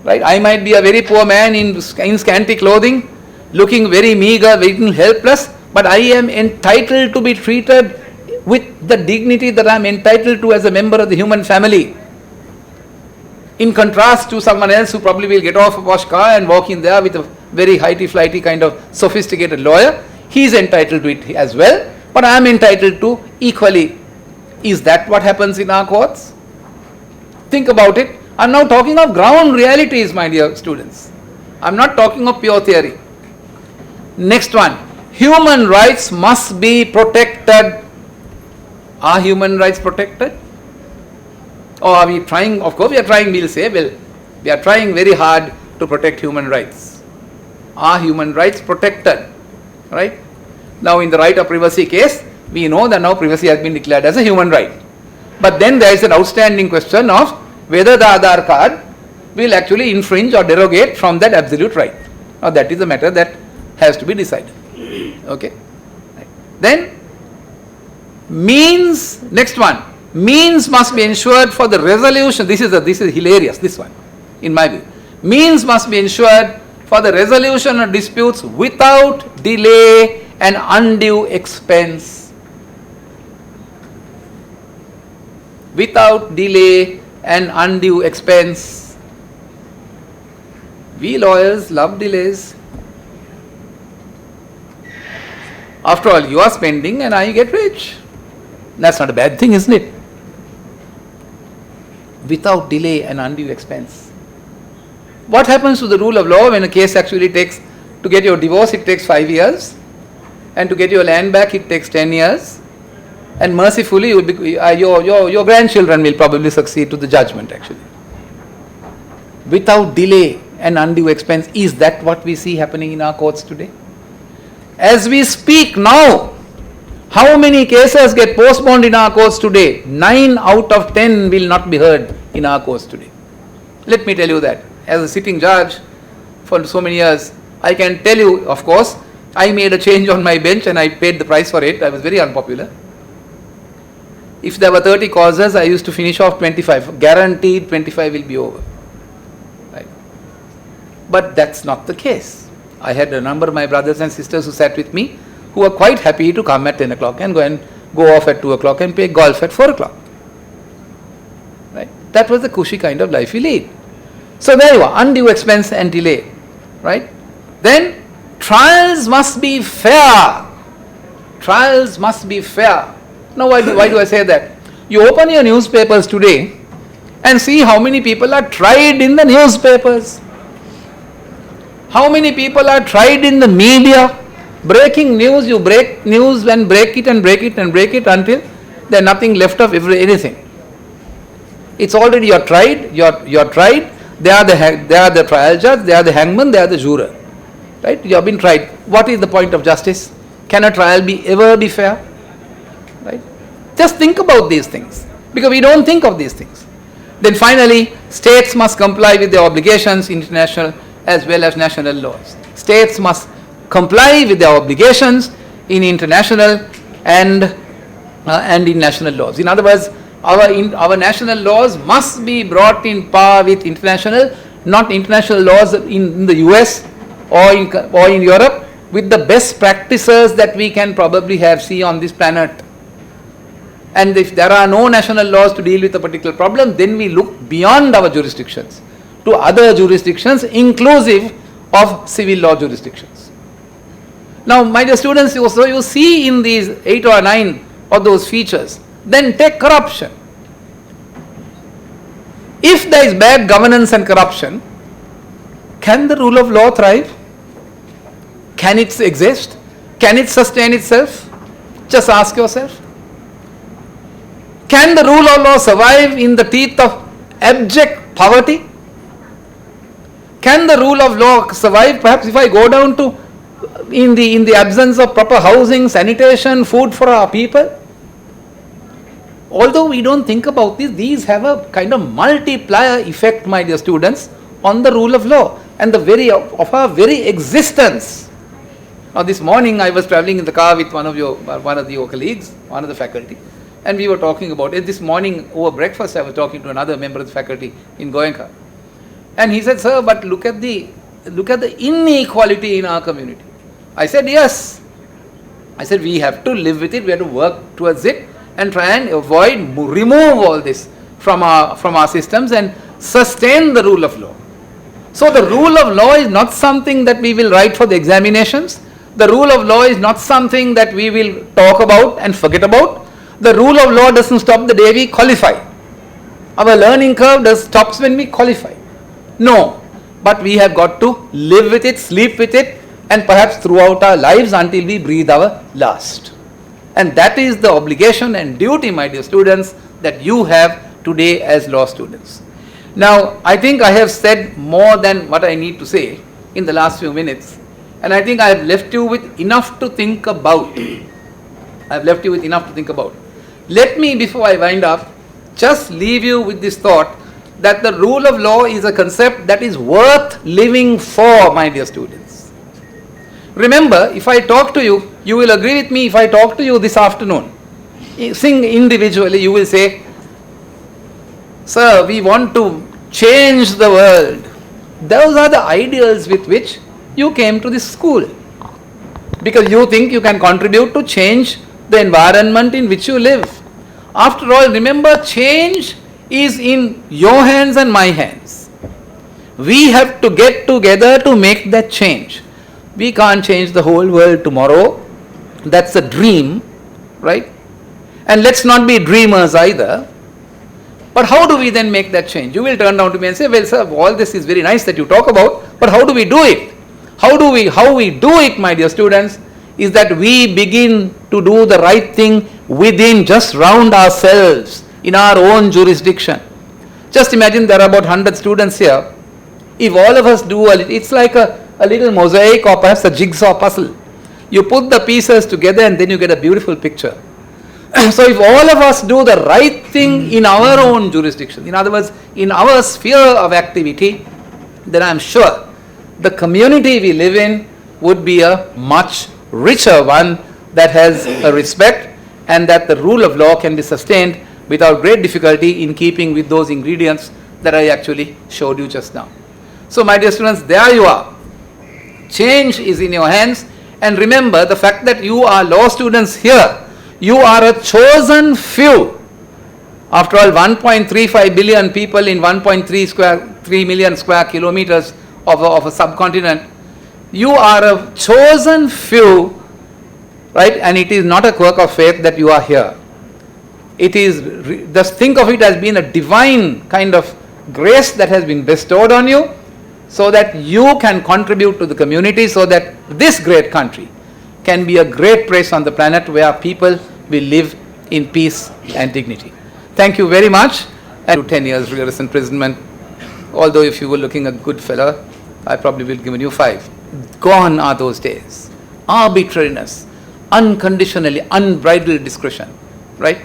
Right? I might be a very poor man in scanty clothing, looking very meager, very helpless, but I am entitled to be treated with the dignity that I am entitled to as a member of the human family. In contrast to someone else who probably will get off a posh car and walk in there with a very highty-flighty kind of sophisticated lawyer, he is entitled to it as well, but I am entitled to equally. Is that what happens in our courts? Think about it. I am now talking of ground realities, my dear students. I am not talking of pure theory. Next one, human rights must be protected. Are human rights protected? Or are we trying? Of course we are trying, we will say, well, we are trying very hard to protect human rights. Are human rights protected? Right? Now in the right of privacy case, we know that now privacy has been declared as a human right. But then there is an outstanding question of whether the Aadhaar card will actually infringe or derogate from that absolute right. Now that is a matter that has to be decided. Okay. Right. Then means, next one, means must be ensured for the resolution. This is hilarious, this one, in my view. Means must be ensured for the resolution of disputes without delay and undue expense. Without delay and undue expense. We lawyers love delays. After all, you are spending and I get rich. That's not a bad thing, isn't it? Without delay and undue expense. What happens to the rule of law when a case actually takes, to get your divorce it takes 5 years, and to get your land back it takes 10 years, and mercifully your grandchildren will probably succeed to the judgment actually. Without delay and undue expense. Is that what we see happening in our courts today? As we speak now, how many cases get postponed in our courts today? 9 out of 10 will not be heard in our courts today. Let me tell you that. As a sitting judge for so many years, I can tell you, of course, I made a change on my bench and I paid the price for it. I was very unpopular. If there were 30 causes, I used to finish off 25. Guaranteed 25 will be over. Right? But that's not the case. I had a number of my brothers and sisters who sat with me who were quite happy to come at 10 o'clock and go off at 2 o'clock and play golf at 4 o'clock. Right? That was the cushy kind of life we lead. So there you are, undue expense and delay. Right? Then trials must be fair. Trials must be fair. Now why do I say that? You open your newspapers today and see how many people are tried in the newspapers. How many people are tried in the media? Breaking news, you break news and break it and break it and break it until there's nothing left of anything. It's already you're tried. They are the trial judge, they are the hangman, they are the juror. Right? You have been tried. What is the point of justice? Can a trial ever be fair? Right? Just think about these things, because we don't think of these things. Then finally, states must comply with their obligations, international as well as national laws. States must comply with their obligations in international and in national laws. In other words, our national laws must be brought in par with international, not international laws in the US or in Europe, with the best practices that we can probably see on this planet. And if there are no national laws to deal with a particular problem, then we look beyond our jurisdictions to other jurisdictions, inclusive of civil law jurisdictions. Now, my dear students, so you see in these 8 or 9 of those features Then take corruption. If there is bad governance and corruption, can the rule of law thrive? Can it exist? Can it sustain itself? Just ask yourself. Can the rule of law survive in the teeth of abject poverty? Can the rule of law survive perhaps if I go down to in the absence of proper housing, sanitation, food for our people? Although we don't think about this, these have a kind of multiplier effect, my dear students, on the rule of law and the of our very existence. Now this morning I was travelling in the car with one of your colleagues, one of the faculty, and we were talking about it. This morning over breakfast I was talking to another member of the faculty in Goenka, and he said, "Sir, but look at the inequality in our community." I said, "Yes." I said, "We have to live with it. We have to work towards it and try and remove all this from our systems and sustain the rule of law." So the rule of law is not something that we will write for the examinations. The rule of law is not something that we will talk about and forget about. The rule of law doesn't stop the day we qualify. Our learning curve stops when we qualify. No, but we have got to live with it, sleep with it, and perhaps throughout our lives until we breathe our last. And that is the obligation and duty, my dear students, that you have today as law students. Now, I think I have said more than what I need to say in the last few minutes, and I think I have left you with enough to think about. Let me, before I wind up, just leave you with this thought that the rule of law is a concept that is worth living for, my dear students. Remember, if I talk to you, you will agree with me if I talk to you this afternoon. Sing individually, you will say, "Sir, we want to change the world." Those are the ideals with which you came to this school. Because you think you can contribute to change the environment in which you live. After all, remember, change is in your hands and my hands. We have to get together to make that change. We can't change the whole world tomorrow. That's a dream, right? And let's not be dreamers either. But how do we then make that change? You will turn down to me and say, "Well, sir, all this is very nice that you talk about, but how do we do it?" How we do it, my dear students, is that we begin to do the right thing within, just round ourselves, in our own jurisdiction. Just imagine there are about 100 students here. If all of us do it's like a little mosaic or perhaps a jigsaw puzzle. You put the pieces together and then you get a beautiful picture. So if all of us do the right thing in our own jurisdiction, in other words, in our sphere of activity, then I am sure the community we live in would be a much richer one that has a respect, and that the rule of law can be sustained without great difficulty in keeping with those ingredients that I actually showed you just now. So my dear students, there you are. Change is in your hands, and remember the fact that you are law students here. You are a chosen few. After all, 1.35 billion people in 1.3 million square kilometers of a subcontinent. You are a chosen few, right? And it is not a quirk of fate that you are here. It is, just think of it as being a divine kind of grace that has been bestowed on you, so that you can contribute to the community, so that this great country can be a great place on the planet where people will live in peace and dignity. Thank you very much. And 10 years rigorous imprisonment, although if you were looking a good fellow, I probably will give you 5. Gone are those days. Arbitrariness, unconditionally, unbridled discretion, right?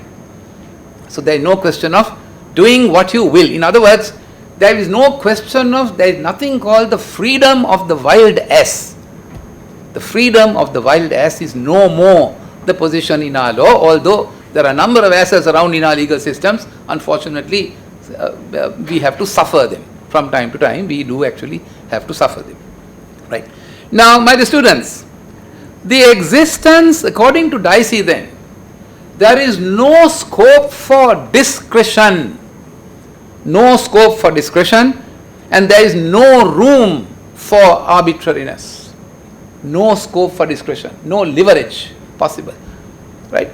So there is no question of doing what you will. In other words, there is no question of, there is nothing called the freedom of the wild ass. The freedom of the wild ass is no more the position in our law, although there are a number of asses around in our legal systems. Unfortunately, we have to suffer them. From time to time, we do actually have to suffer them. Right. Now, my dear students, the existence, according to Dicey then, there is no scope for discretion. No scope for discretion, and there is no room for arbitrariness. No scope for discretion, no leverage possible, right?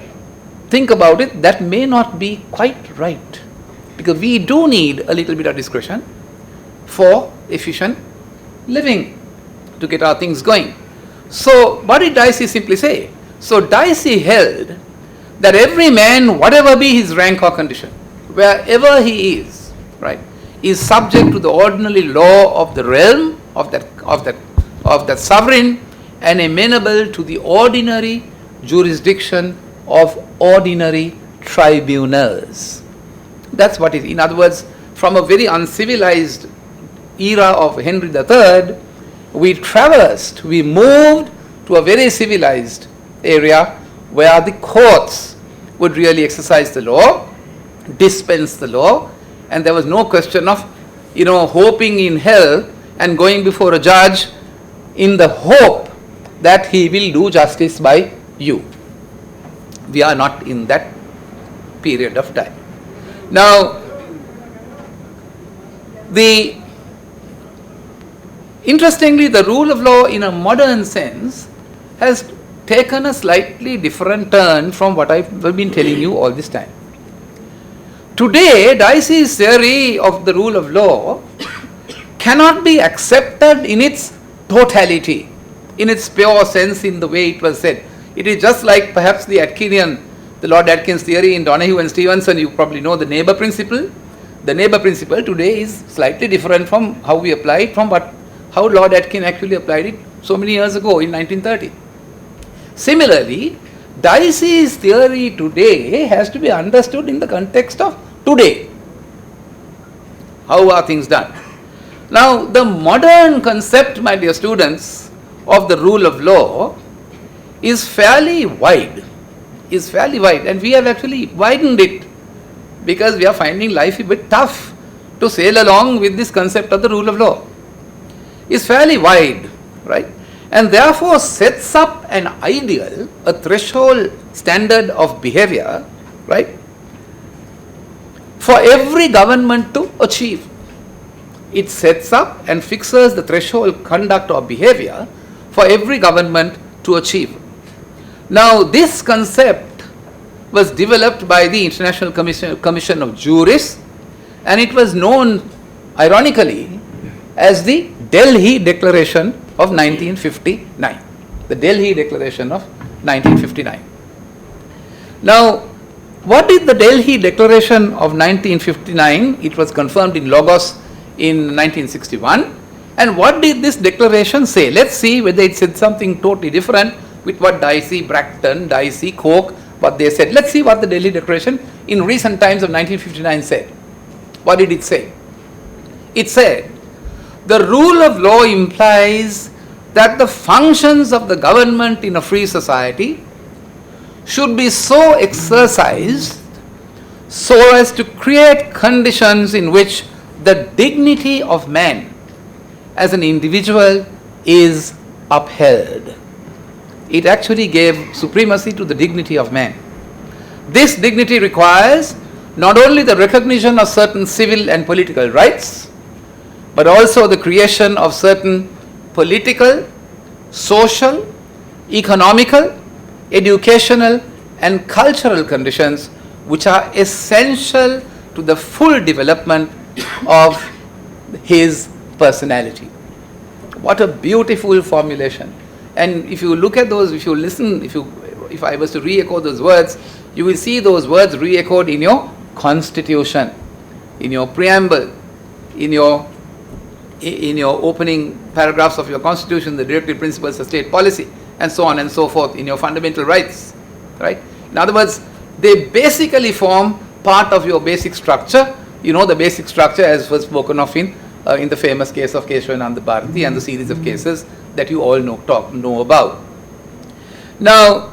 think about it, that may not be quite right. Because we do need a little bit of discretion for efficient living to get our things going. So, what did Dicey simply say? So, Dicey held that every man, whatever be his rank or condition, wherever he is, right, is subject to the ordinary law of the realm of that sovereign and amenable to the ordinary jurisdiction of ordinary tribunals. That's what it is. In other words, from a very uncivilized era of Henry III, we moved to a very civilized area where the courts would really exercise the law, dispense the law, and there was no question of, hoping in hell and going before a judge in the hope that he will do justice by you. We are not in that period of time. Now, interestingly, the rule of law in a modern sense has taken a slightly different turn from what I've been telling you all this time. Today, Dicey's theory of the rule of law cannot be accepted in its totality, in its pure sense, in the way it was said. It is just like perhaps the Lord Atkins theory in Donahue and Stevenson. You probably know the neighbor principle. The neighbor principle today is slightly different from how we apply it, how Lord Atkins actually applied it so many years ago in 1930. Similarly, Dicey's theory today has to be understood in the context of today. How are things done? Now, the modern concept, my dear students, of the rule of law is fairly wide, and we have actually widened it because we are finding life a bit tough to sail along with this concept of the rule of law. It's fairly wide, right? And therefore sets up an ideal, a threshold standard of behavior, right, for every government to achieve. It sets up and fixes the threshold conduct or behavior for every government to achieve. Now, this concept was developed by the International Commission of Jurists, and it was known, ironically, as the Delhi Declaration of 1959. The Delhi Declaration of 1959. Now, what is the Delhi Declaration of 1959? It was confirmed in Lagos in 1961. And what did this declaration say? Let's see whether it said something totally different with what Dicey, Bracton, Dicey, Coke, what they said. Let's see what the Delhi Declaration in recent times of 1959 said. What did it say? It said, the rule of law implies that the functions of the government in a free society should be so exercised so as to create conditions in which the dignity of man as an individual is upheld. It actually gave supremacy to the dignity of man. This dignity requires not only the recognition of certain civil and political rights, but also the creation of certain political, social, economical, educational and cultural conditions which are essential to the full development of his personality. What a beautiful formulation. And if you look at those, if you listen, if I was to re-echo those words, you will see those words re-echoed in your constitution, in your preamble, in your opening paragraphs of your constitution, the directive principles of state policy, and so on and so forth, in your fundamental rights, right? In other words, they basically form part of your basic structure. You know the basic structure as was spoken of in the famous case of Keshwananda Bharati and the series of cases that you all know about. Now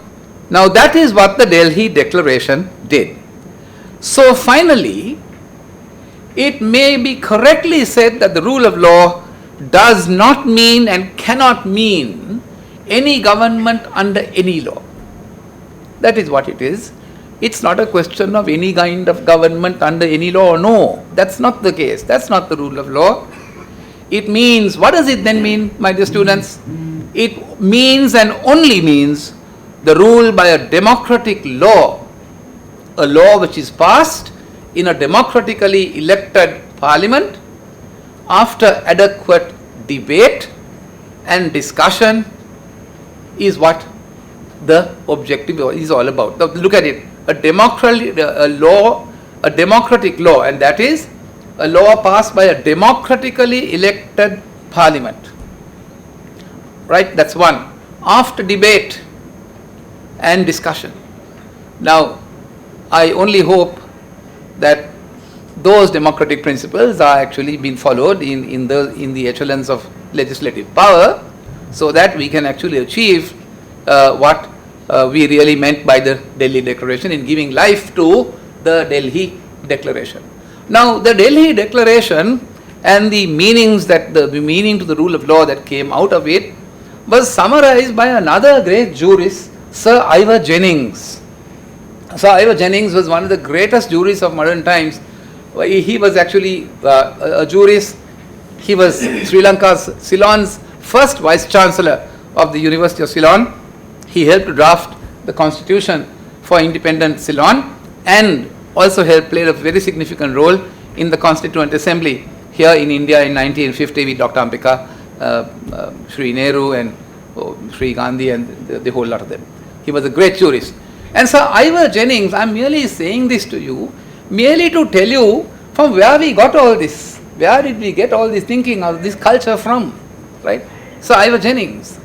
that is what the Delhi Declaration did. So finally, it may be correctly said that the rule of law does not mean and cannot mean any government under any law. That is what it is. It's not a question of any kind of government under any law. No, that's not the case. That's not the rule of law. It means, what does it then mean, my dear students? It means and only means the rule by a democratic law a law which is passed in a democratically elected parliament after adequate debate and discussion is what the objective is all about. Now look at it. A democratic law, and that is a law passed by a democratically elected parliament. Right? That's one. After debate and discussion. Now, I only hope that those democratic principles are actually being followed in the echelons of legislative power, so that we can actually achieve what we really meant by the Delhi Declaration in giving life to the Delhi Declaration. Now, the Delhi Declaration and the meanings the meaning to the rule of law that came out of it was summarized by another great jurist, Sir Ivor Jennings. Sir Ivor Jennings was one of the greatest jurists of modern times. He was actually a jurist. He was Ceylon's first Vice Chancellor of the University of Ceylon. He helped to draft the constitution for independent Ceylon, and also played a very significant role in the Constituent Assembly here in India in 1950 with Dr. Ambika, Sri Nehru and Sri Gandhi and the whole lot of them. He was a great jurist. And Sir Ivor Jennings, I am merely saying this to you, merely to tell you from where we got all this. Where did we get all this thinking or this culture from? Right? Sir Ivor Jennings.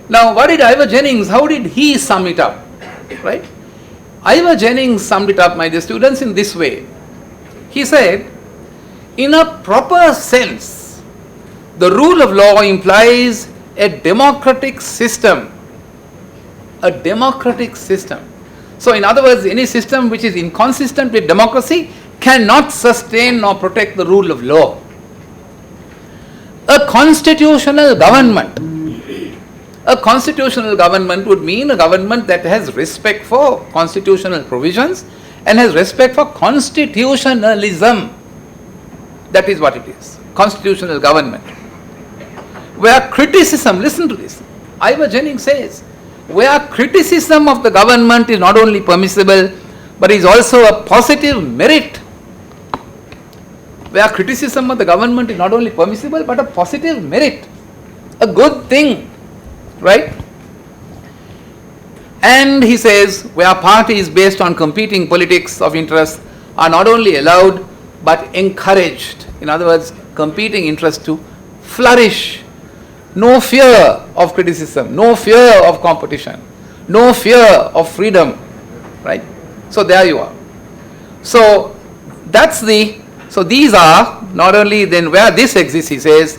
Now, what did Ivor Jennings, how did he sum it up? Right? Ivor Jennings summed it up, my dear students, in this way. He said, in a proper sense, the rule of law implies a democratic system. A democratic system. So, in other words, any system which is inconsistent with democracy cannot sustain nor protect the rule of law. A constitutional government. A constitutional government would mean a government that has respect for constitutional provisions and has respect for constitutionalism. That is what it is. Constitutional government. Where criticism, listen to this, Ivor Jennings says, where criticism of the government is not only permissible but is also a positive merit. Where criticism of the government is not only permissible but a positive merit. A good thing. Right? And he says, where parties based on competing politics of interest are not only allowed but encouraged. In other words, competing interests to flourish. No fear of criticism, no fear of competition, no fear of freedom. Right? So there you are. So these are not only then where this exists, he says,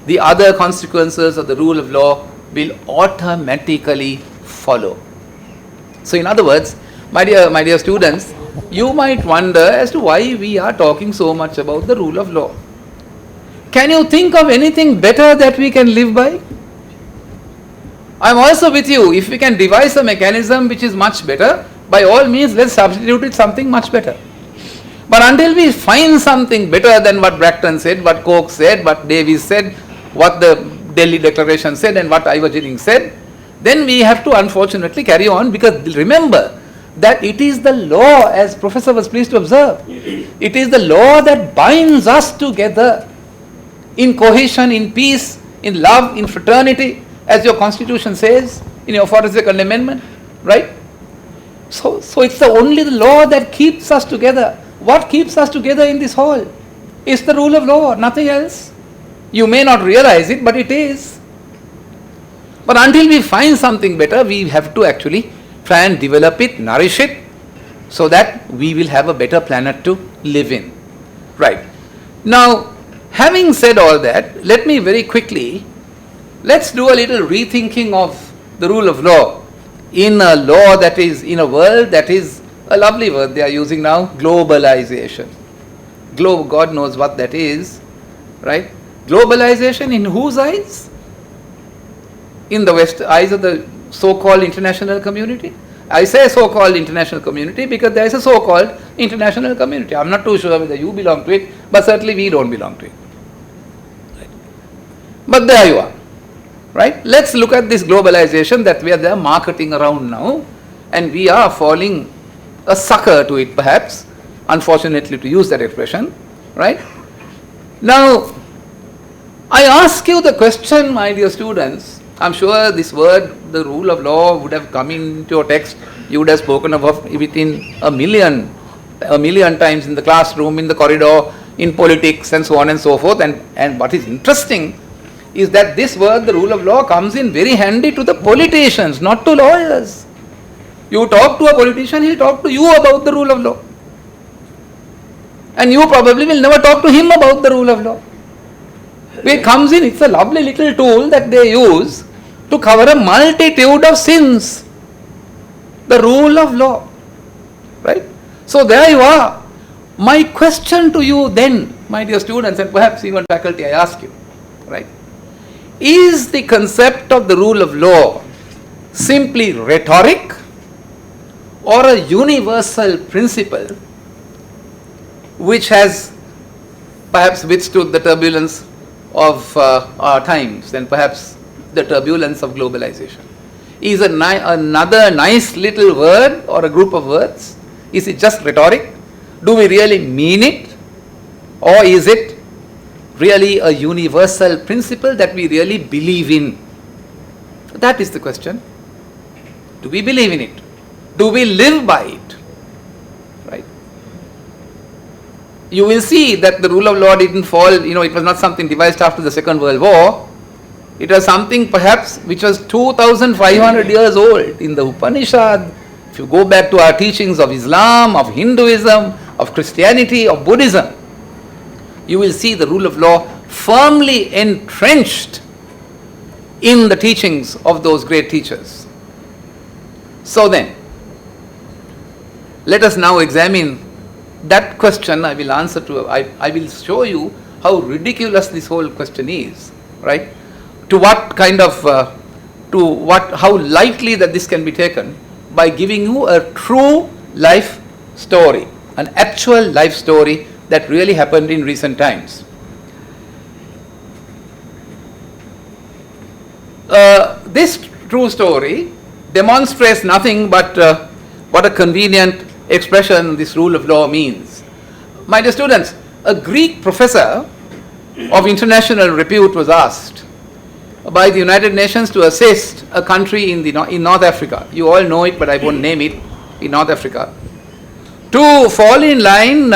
the other consequences of the rule of law will automatically follow. So in other words, my dear students, you might wonder as to why we are talking so much about the rule of law. Can you think of anything better that we can live by? I am also with you. If we can devise a mechanism which is much better, by all means let's substitute it something much better. But until we find something better than what Bracton said, what Coke said, what Davies said, what the Delhi Declaration said and what Ivor Jennings said, then we have to unfortunately carry on, because remember that it is the law, as Professor was pleased to observe, it is the law that binds us together in cohesion, in peace, in love, in fraternity, as your constitution says in your 42nd Amendment, right? So it's the only the law that keeps us together. What keeps us together in this hall is the rule of law, nothing else. You may not realize it, but it is. But until we find something better, we have to actually try and develop it, nourish it, so that we will have a better planet to live in. Right. Now, having said all that, let me very quickly, let's do a little rethinking of the rule of law in a law that is, in a world that is a lovely word they are using now, globalization. God knows what that is, right? Globalization in whose eyes? In the West, eyes of the so-called international community. I say so-called international community because there is a so-called international community. I am not too sure whether you belong to it, but certainly we don't belong to it. Right. But there you are. Right? Let's look at this globalization that we are there marketing around now, and we are falling a sucker to it perhaps, unfortunately to use that expression, right? Now, I ask you the question, my dear students, I'm sure this word, the rule of law, would have come into your text, you would have spoken about it within a million times in the classroom, in the corridor, in politics and so on and so forth, and what is interesting is that this word, the rule of law, comes in very handy to the politicians, not to lawyers. You talk to a politician, he'll talk to you about the rule of law. And you probably will never talk to him about the rule of law. It comes in, it's a lovely little tool that they use to cover a multitude of sins. The rule of law. Right? So there you are. My question to you then, my dear students, and perhaps even faculty, I ask you, right? Is the concept of the rule of law simply rhetoric or a universal principle which has perhaps withstood the turbulence of our times and perhaps the turbulence of globalization? Is another nice little word or a group of words? Is it just rhetoric? Do we really mean it? Or is it really a universal principle that we really believe in? That is the question. Do we believe in it? Do we live by it? Right? You will see that the rule of law didn't fall, it was not something devised after the Second World War. It was something perhaps which was 2,500 years old in the Upanishad. If you go back to our teachings of Islam, of Hinduism, of Christianity, of Buddhism, you will see the rule of law firmly entrenched in the teachings of those great teachers. So then, let us now examine that question. I will answer to, I will show you how ridiculous this whole question is, right? To what kind of, how lightly that this can be taken by giving you a true life story, an actual life story that really happened in recent times. This true story demonstrates nothing but what a convenient expression this rule of law means. My dear students, a Greek professor of international repute was asked by the United Nations to assist a country in North Africa. You all know it, but I won't name it, in North Africa, to fall in line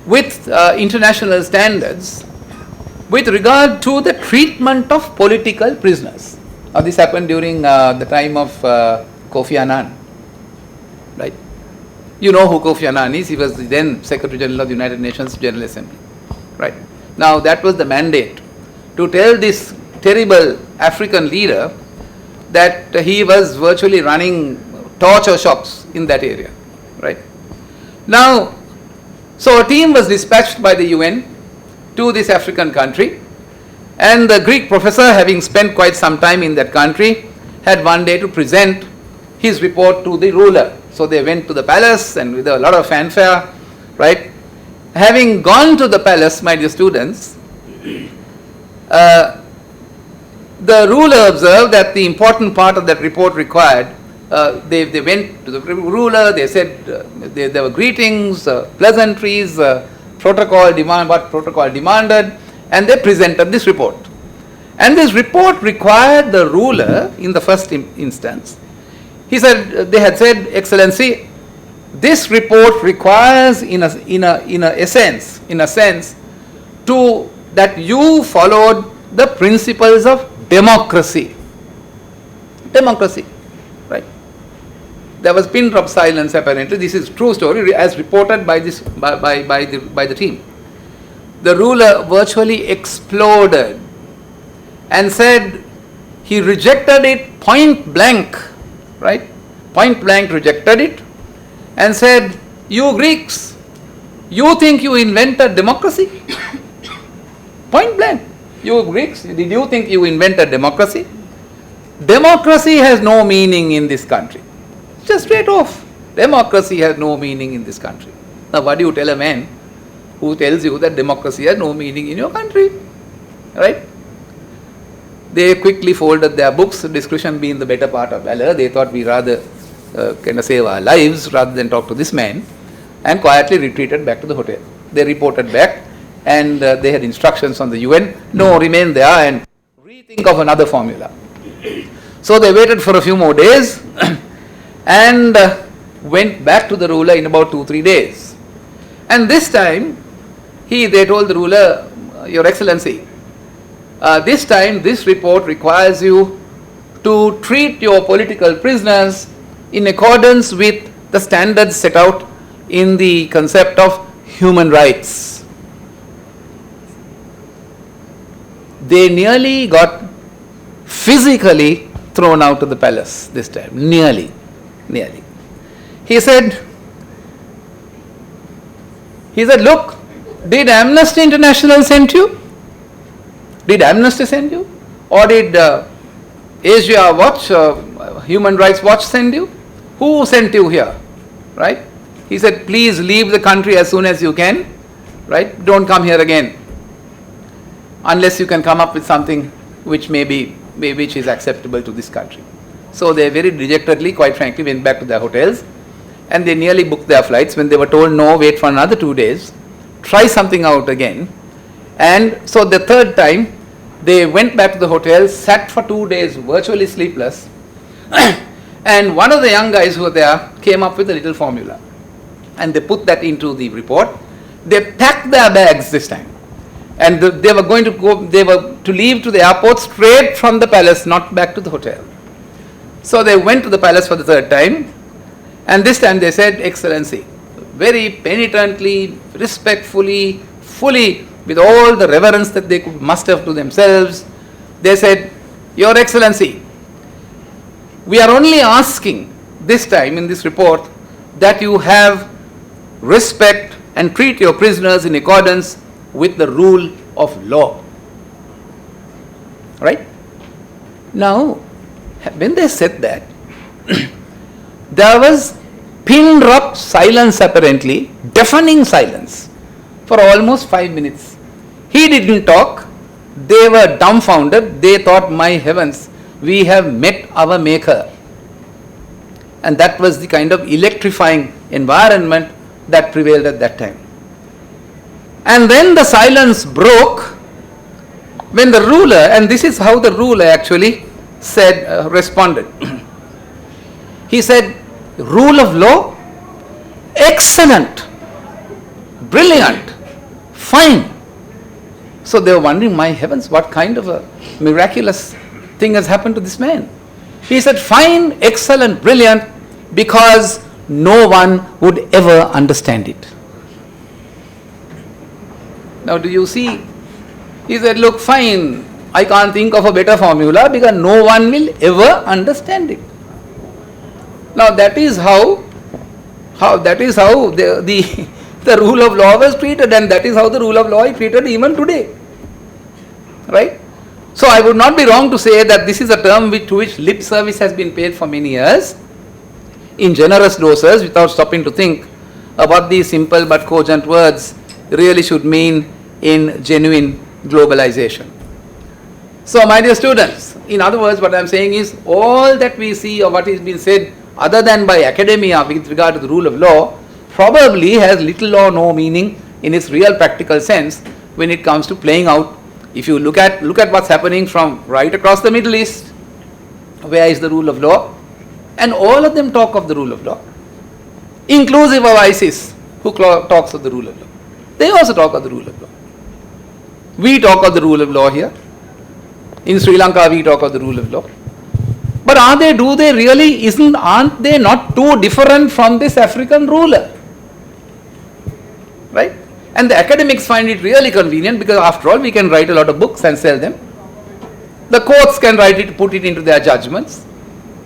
with international standards with regard to the treatment of political prisoners. This happened during the time of Kofi Annan, right? You know who Kofi Annan is. He was the then Secretary General of the United Nations General Assembly, right? Now that was the mandate, to tell this terrible African leader that he was virtually running torture shops in that area, right? Now, so a team was dispatched by the UN to this African country, and the Greek professor, having spent quite some time in that country, had one day to present his report to the ruler. So they went to the palace, and with a lot of fanfare, right? Having gone to the palace, my dear students, the ruler observed that the important part of that report required, they went to the ruler, they said there were greetings, pleasantries, what protocol demanded, and they presented this report. And this report required the ruler, in the first instance, they had said, Excellency, this report requires in a sense, that you followed the principles of democracy. Democracy, right? There was pin drop silence apparently. This is true story as reported by the team. The ruler virtually exploded and said he rejected it point blank, right? Point blank rejected it and said, you Greeks, you think you invented democracy? Point blank. You Greeks, did you think you invented democracy? Democracy has no meaning in this country. Just straight off. Democracy has no meaning in this country. Now what do you tell a man who tells you that democracy has no meaning in your country? Right? They quickly folded their books, discretion being the better part of valor. They thought we rather kind of save our lives rather than talk to this man, and quietly retreated back to the hotel. They reported back, and they had instructions on the UN, no, remain there and rethink of another formula. So they waited for a few more days and went back to the ruler in about 2-3 days. And this time, they told the ruler, Your Excellency, this time this report requires you to treat your political prisoners in accordance with the standards set out in the concept of human rights. They nearly got physically thrown out of the palace this time, nearly. He said, look, did Amnesty International send you? Did Amnesty send you? Or did Asia Watch, Human Rights Watch send you? Who sent you here? Right? He said, please leave the country as soon as you can. Right? Don't come here again. Unless you can come up with something which which is acceptable to this country. So they very dejectedly, quite frankly, went back to their hotels, and they nearly booked their flights when they were told, no, wait for another 2 days, try something out again. And so the third time, they went back to the hotel, sat for 2 days virtually sleepless, and one of the young guys who were there came up with a little formula. And they put that into the report. They packed their bags this time. And they were going to go, they were to leave to the airport straight from the palace, not back to the hotel. So they went to the palace for the third time, and this time they said, Excellency, very penitently, respectfully, fully, with all the reverence that they could muster to themselves, they said, Your Excellency, we are only asking this time in this report that you have respect and treat your prisoners in accordance with the rule of law. Right? Now, when they said that, there was pin-drop silence apparently, deafening silence for almost 5 minutes. He didn't talk. They were dumbfounded. They thought, my heavens, we have met our maker. And that was the kind of electrifying environment that prevailed at that time. And then the silence broke when the ruler, and this is how the ruler actually said, responded. He said, rule of law, excellent, brilliant, fine. So they were wondering, my heavens, what kind of a miraculous thing has happened to this man? He said, fine, excellent, brilliant, because no one would ever understand it. Now do you see? He said, look, fine, I can't think of a better formula because no one will ever understand it. Now that is how the rule of law was treated, and that is how the rule of law is treated even today. Right? So I would not be wrong to say that this is a term to which lip service has been paid for many years in generous doses without stopping to think about these simple but cogent words really should mean in genuine globalization. So my dear students, in other words, what I am saying is all that we see or what is being said other than by academia with regard to the rule of law probably has little or no meaning in its real practical sense when it comes to playing out. If you look at what's happening from right across the Middle East, where is the rule of law? And all of them talk of the rule of law, inclusive of ISIS, who talks of the rule of law. They also talk of the rule of law. We talk of the rule of law here. In Sri Lanka, we talk of the rule of law. But aren't they not too different from this African ruler? Right? And the academics find it really convenient because after all, we can write a lot of books and sell them. The courts can write it, put it into their judgments.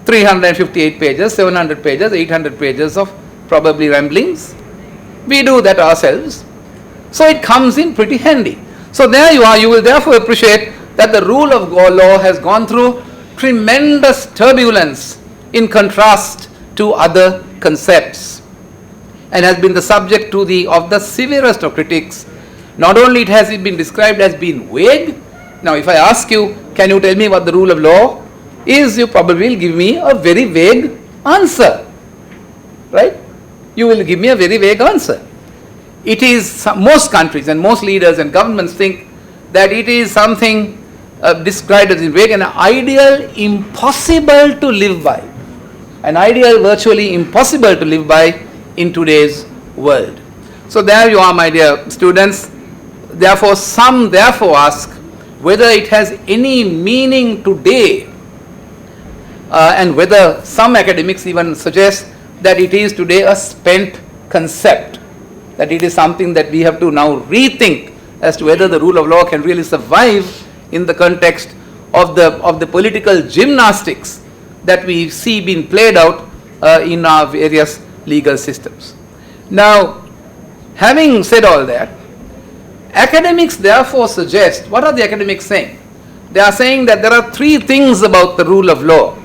358 pages, 700 pages, 800 pages of probably ramblings. We do that ourselves. So it comes in pretty handy. So there you are. You will therefore appreciate that the rule of law has gone through tremendous turbulence in contrast to other concepts and has been the subject of the severest of critics. Not only has it been described as being vague. Now if I ask you, can you tell me what the rule of law is, you probably will give me a very vague answer. right? You will give me a very vague answer. It is, most countries and most leaders and governments think that it is something described as vague, an ideal impossible to live by. An ideal virtually impossible to live by in today's world. So there you are, my dear students. Therefore, some ask whether it has any meaning today, and whether some academics even suggest that it is today a spent concept, that it is something that we have to now rethink as to whether the rule of law can really survive in the context of the political gymnastics that we see being played out in our various legal systems. Now, having said all that, academics therefore suggest, what are the academics saying? They are saying that there are three things about the rule of law.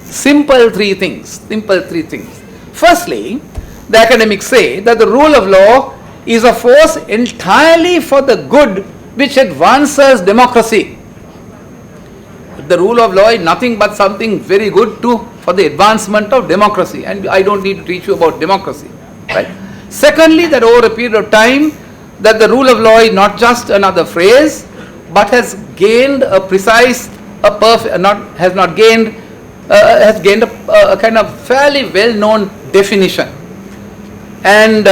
Simple three things. Firstly, the academics say that the rule of law is a force entirely for the good which advances democracy. The rule of law is nothing but something very good for the advancement of democracy, and I don't need to teach you about democracy, right? Secondly, that over a period of time, that the rule of law is not just another phrase, but has gained a precise, has gained a kind of fairly well-known definition. And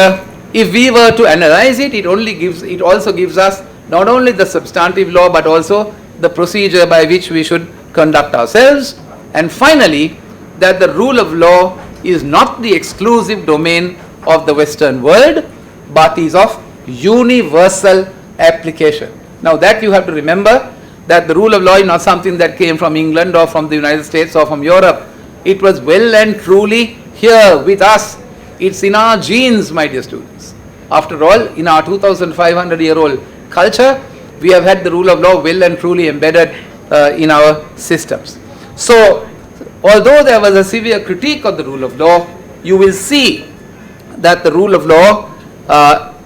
if we were to analyze it, it also gives us not only the substantive law but also the procedure by which we should conduct ourselves. And finally, that the rule of law is not the exclusive domain of the Western world, but is of universal application. Now that you have to remember, that the rule of law is not something that came from England or from the United States or from Europe. It was well and truly here with us. It's in our genes, my dear students. After all, in our 2,500-year-old culture, we have had the rule of law well and truly embedded in our systems. So, although there was a severe critique of the rule of law, you will see that the rule of law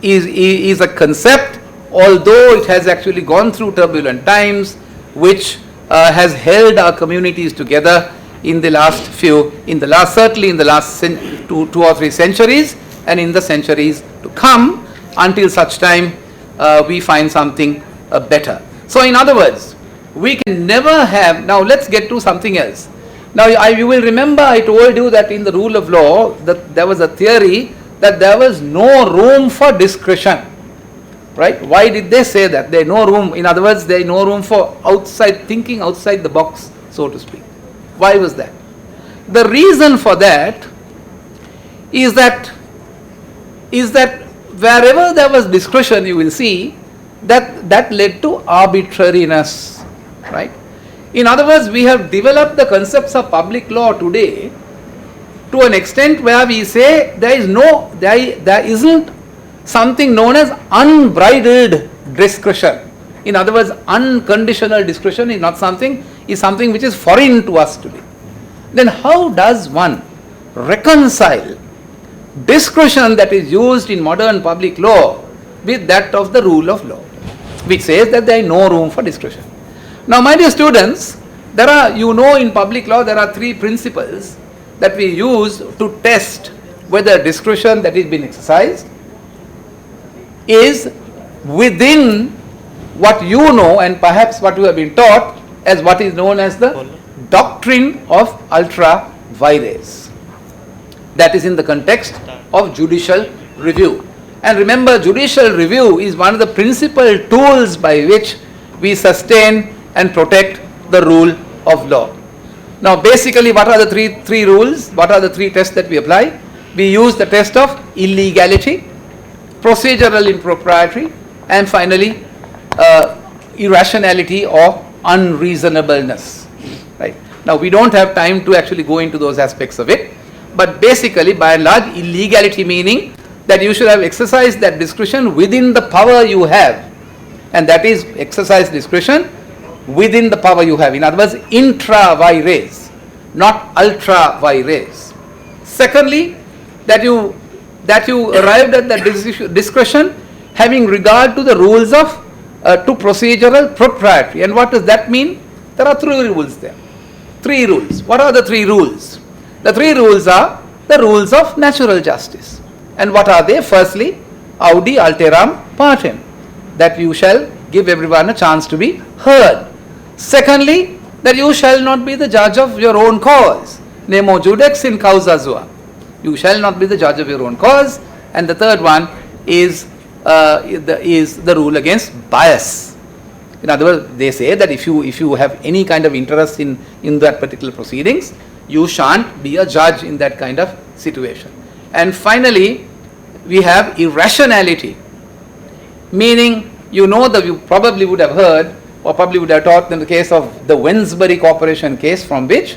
is a concept, although it has actually gone through turbulent times, which has held our communities together certainly in the last two or three centuries, and in the centuries to come, until such time we find something better. So in other words, we can never have, now let's get to something else. Now you will remember I told you that in the rule of law that there was a theory that there was no room for discretion, right? Why did they say that? There is no room, in other words, there is no room for thinking outside the box, so to speak. Why was that? The reason for that is that wherever there was discretion, you will see that led to arbitrariness, right? In other words, we have developed the concepts of public law today to an extent where we say there isn't something known as unbridled discretion. In other words, unconditional discretion is something which is foreign to us today. Then how does one reconcile discretion that is used in modern public law with that of the rule of law, which says that there is no room for discretion? Now, my dear students, in public law there are three principles that we use to test whether discretion that is being exercised is within what you know and perhaps what you have been taught as what is known as the doctrine of ultra vires. That is in the context of judicial review. And remember, judicial review is one of the principal tools by which we sustain and protect the rule of law. Now basically, what are the three rules? What are the three tests that we apply? We use the test of illegality, procedural impropriety, and finally irrationality or unreasonableness. Right? Now we don't have time to actually go into those aspects of it, but basically by and large, illegality meaning that you should have exercised that discretion within the power you have, and that is exercise discretion within the power you have. In other words, intra vires, not ultra vires. Secondly, that you arrived at that discretion having regard to the rules of to procedural propriety. And what does that mean? There are three rules there. Three rules. What are the three rules? The three rules are the rules of natural justice. And what are they? Firstly, audi alteram partem, that you shall give everyone a chance to be heard. Secondly, that you shall not be the judge of your own cause. Nemo judex in causa sua. You shall not be the judge of your own cause. And the third one is the rule against bias. In other words, they say that if you have any kind of interest in that particular proceedings, you shan't be a judge in that kind of situation. And finally, we have irrationality, meaning, you know, that you probably would have heard or probably would have taught in the case of the Wensbury Corporation case, from which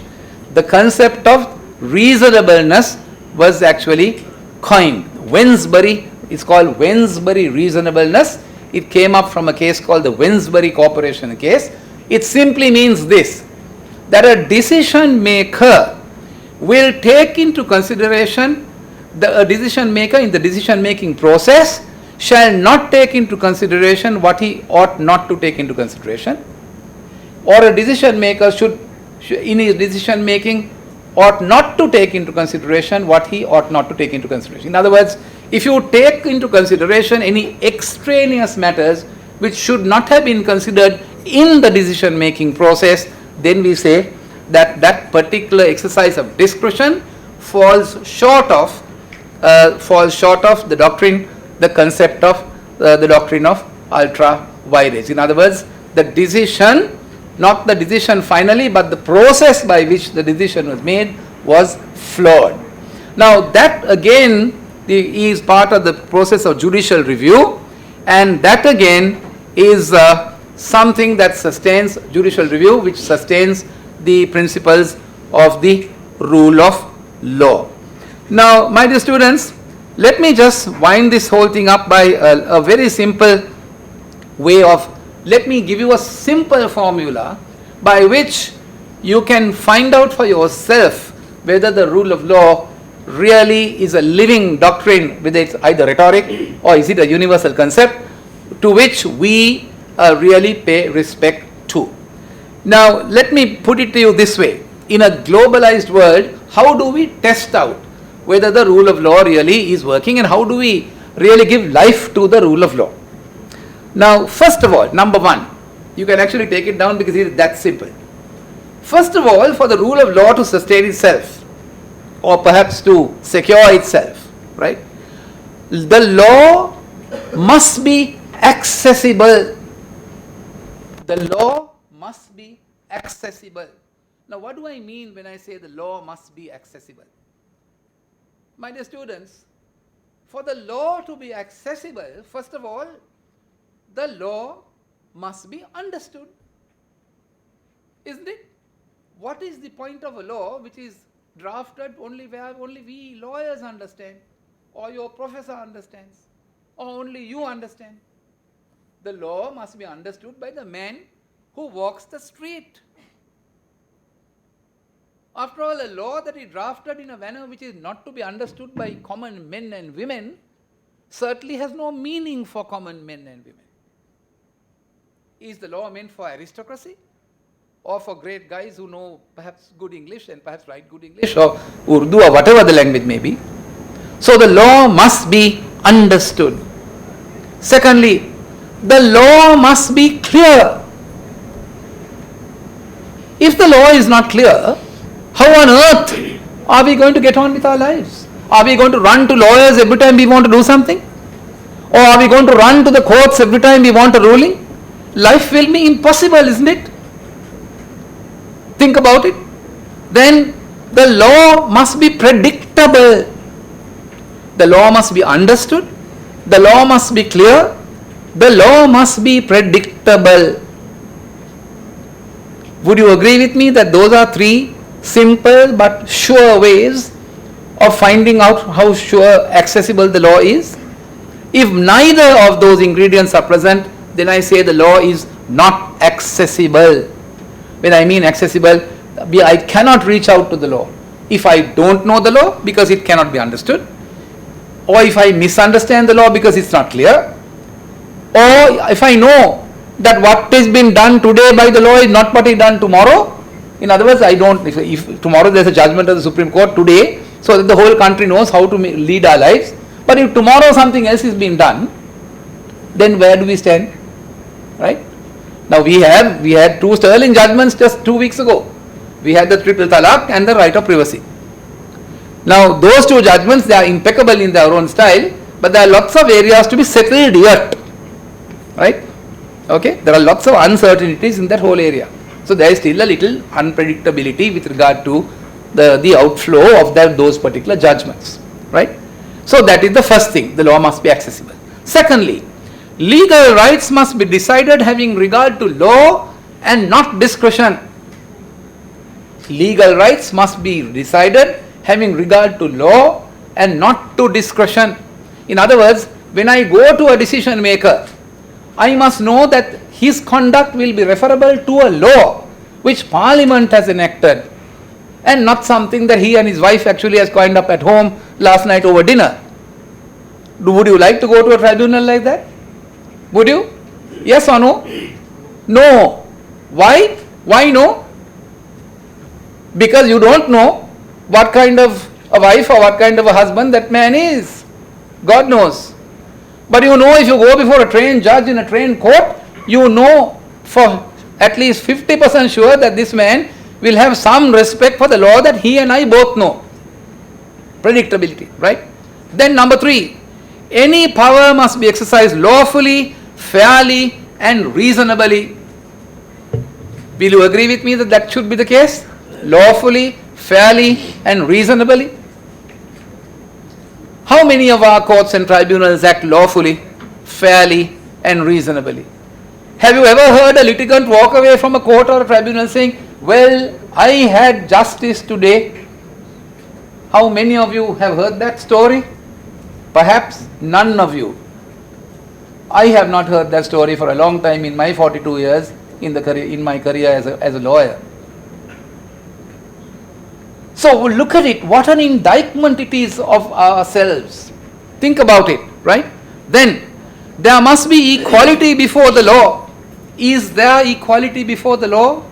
the concept of reasonableness was actually coined. Wensbury is called Wensbury reasonableness. It came up from a case called the Wensbury Corporation case. It simply means this, that a decision maker will take into consideration, a decision maker in the decision making process shall not take into consideration what he ought not to take into consideration, or a decision maker should in his decision making ought not to take into consideration what he ought not to take into consideration. In other words, if you take into consideration any extraneous matters which should not have been considered in the decision making process, then we say that that particular exercise of discretion falls short of the doctrine, the concept of the doctrine of ultra vires. In other words, the decision, not the decision finally, but the process by which the decision was made was flawed. Now that again is part of the process of judicial review, and that again is something that sustains judicial review, which sustains the principles of the rule of law. Now, my dear students, let me just wind this whole thing up by a very simple way of, let me give you a simple formula by which you can find out for yourself whether the rule of law really is a living doctrine, whether it's either rhetoric or is it a universal concept to which we really pay respect to. Now, let me put it to you this way. In a globalized world, how do we test out whether the rule of law really is working, and how do we really give life to the rule of law? Now, first of all, number one, you can actually take it down because it is that simple. First of all, for the rule of law to sustain itself, or perhaps to secure itself, right, the law must be accessible. The law must be accessible. Now, what do I mean when I say the law must be accessible? My dear students, for the law to be accessible, first of all, the law must be understood. Isn't it? What is the point of a law which is drafted only where only we lawyers understand, or your professor understands, or only you understand? The law must be understood by the man who walks the street. After all, a law that is drafted in a manner which is not to be understood by common men and women certainly has no meaning for common men and women. Is the law meant for aristocracy, or for great guys who know perhaps good English and perhaps write good English, or Urdu, or whatever the language may be? So the law must be understood. Secondly, the law must be clear. If the law is not clear, how on earth are we going to get on with our lives? Are we going to run to lawyers every time we want to do something? Or are we going to run to the courts every time we want a ruling? Life will be impossible, isn't it? Think about it. Then the law must be predictable. The law must be understood. The law must be clear. The law must be predictable. Would you agree with me that those are three simple but sure ways of finding out how sure accessible the law is? If neither of those ingredients are present, then I say the law is not accessible. When I mean accessible, I cannot reach out to the law. If I don't know the law because it cannot be understood, or if I misunderstand the law because it's not clear, or if I know that what has been done today by the law is not what is done tomorrow. In other words, I don't, if tomorrow there's a judgment of the Supreme Court, today so that the whole country knows how to lead our lives. But if tomorrow something else is being done, then where do we stand? Right? Now we had two sterling judgments just 2 weeks ago. We had the triple talaq and the right of privacy. Now those two judgments, they are impeccable in their own style, but there are lots of areas to be settled yet. Right? Okay? There are lots of uncertainties in that whole area. So there is still a little unpredictability with regard to the outflow of those particular judgments. Right? So that is the first thing, the law must be accessible. Secondly, legal rights must be decided having regard to law and not discretion. Legal rights must be decided having regard to law and not to discretion. In other words, when I go to a decision maker, I must know that his conduct will be referable to a law which Parliament has enacted and not something that he and his wife actually has coined up at home last night over dinner. Would you like to go to a tribunal like that? Would you? Yes or no? No. Why? Why no? Because you don't know what kind of a wife or what kind of a husband that man is. God knows. But you know, if you go before a trained judge in a trained court, you know for at least 50% sure that this man will have some respect for the law that he and I both know. Predictability, right? Then number 3, any power must be exercised lawfully, fairly and reasonably. Will you agree with me that that should be the case? Lawfully, fairly and reasonably. How many of our courts and tribunals act lawfully, fairly and reasonably? Have you ever heard a litigant walk away from a court or a tribunal saying, well, I had justice today? How many of you have heard that story? Perhaps none of you. I have not heard that story for a long time in my 42 years in my career as a lawyer. So look at it, what an indictment it is of ourselves. Think about it, right? Then there must be equality before the law. Is there equality before the law?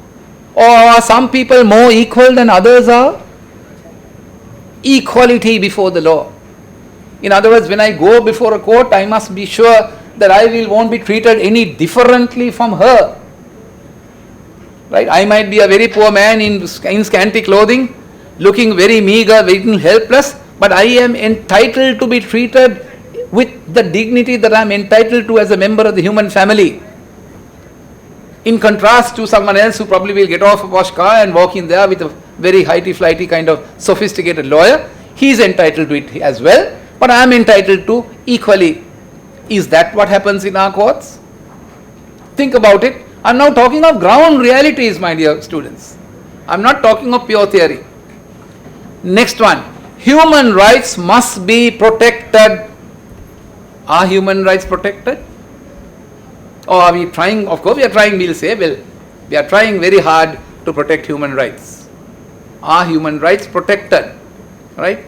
Or are some people more equal than others are? Equality before the law. In other words, when I go before a court, I must be sure that I won't be treated any differently from her. Right? I might be a very poor man in scanty clothing, looking very meager, very helpless, but I am entitled to be treated with the dignity that I am entitled to as a member of the human family. In contrast to someone else who probably will get off a posh car and walk in there with a very highty-flighty kind of sophisticated lawyer, he is entitled to it as well, but I am entitled to equally. Is that what happens in our courts? Think about it. I am now talking of ground realities, my dear students. I am not talking of pure theory. Next one, human rights must be protected. Are human rights protected? Or are we trying? Of course we are trying, we will say, well, we are trying very hard to protect human rights. Are human rights protected? Right?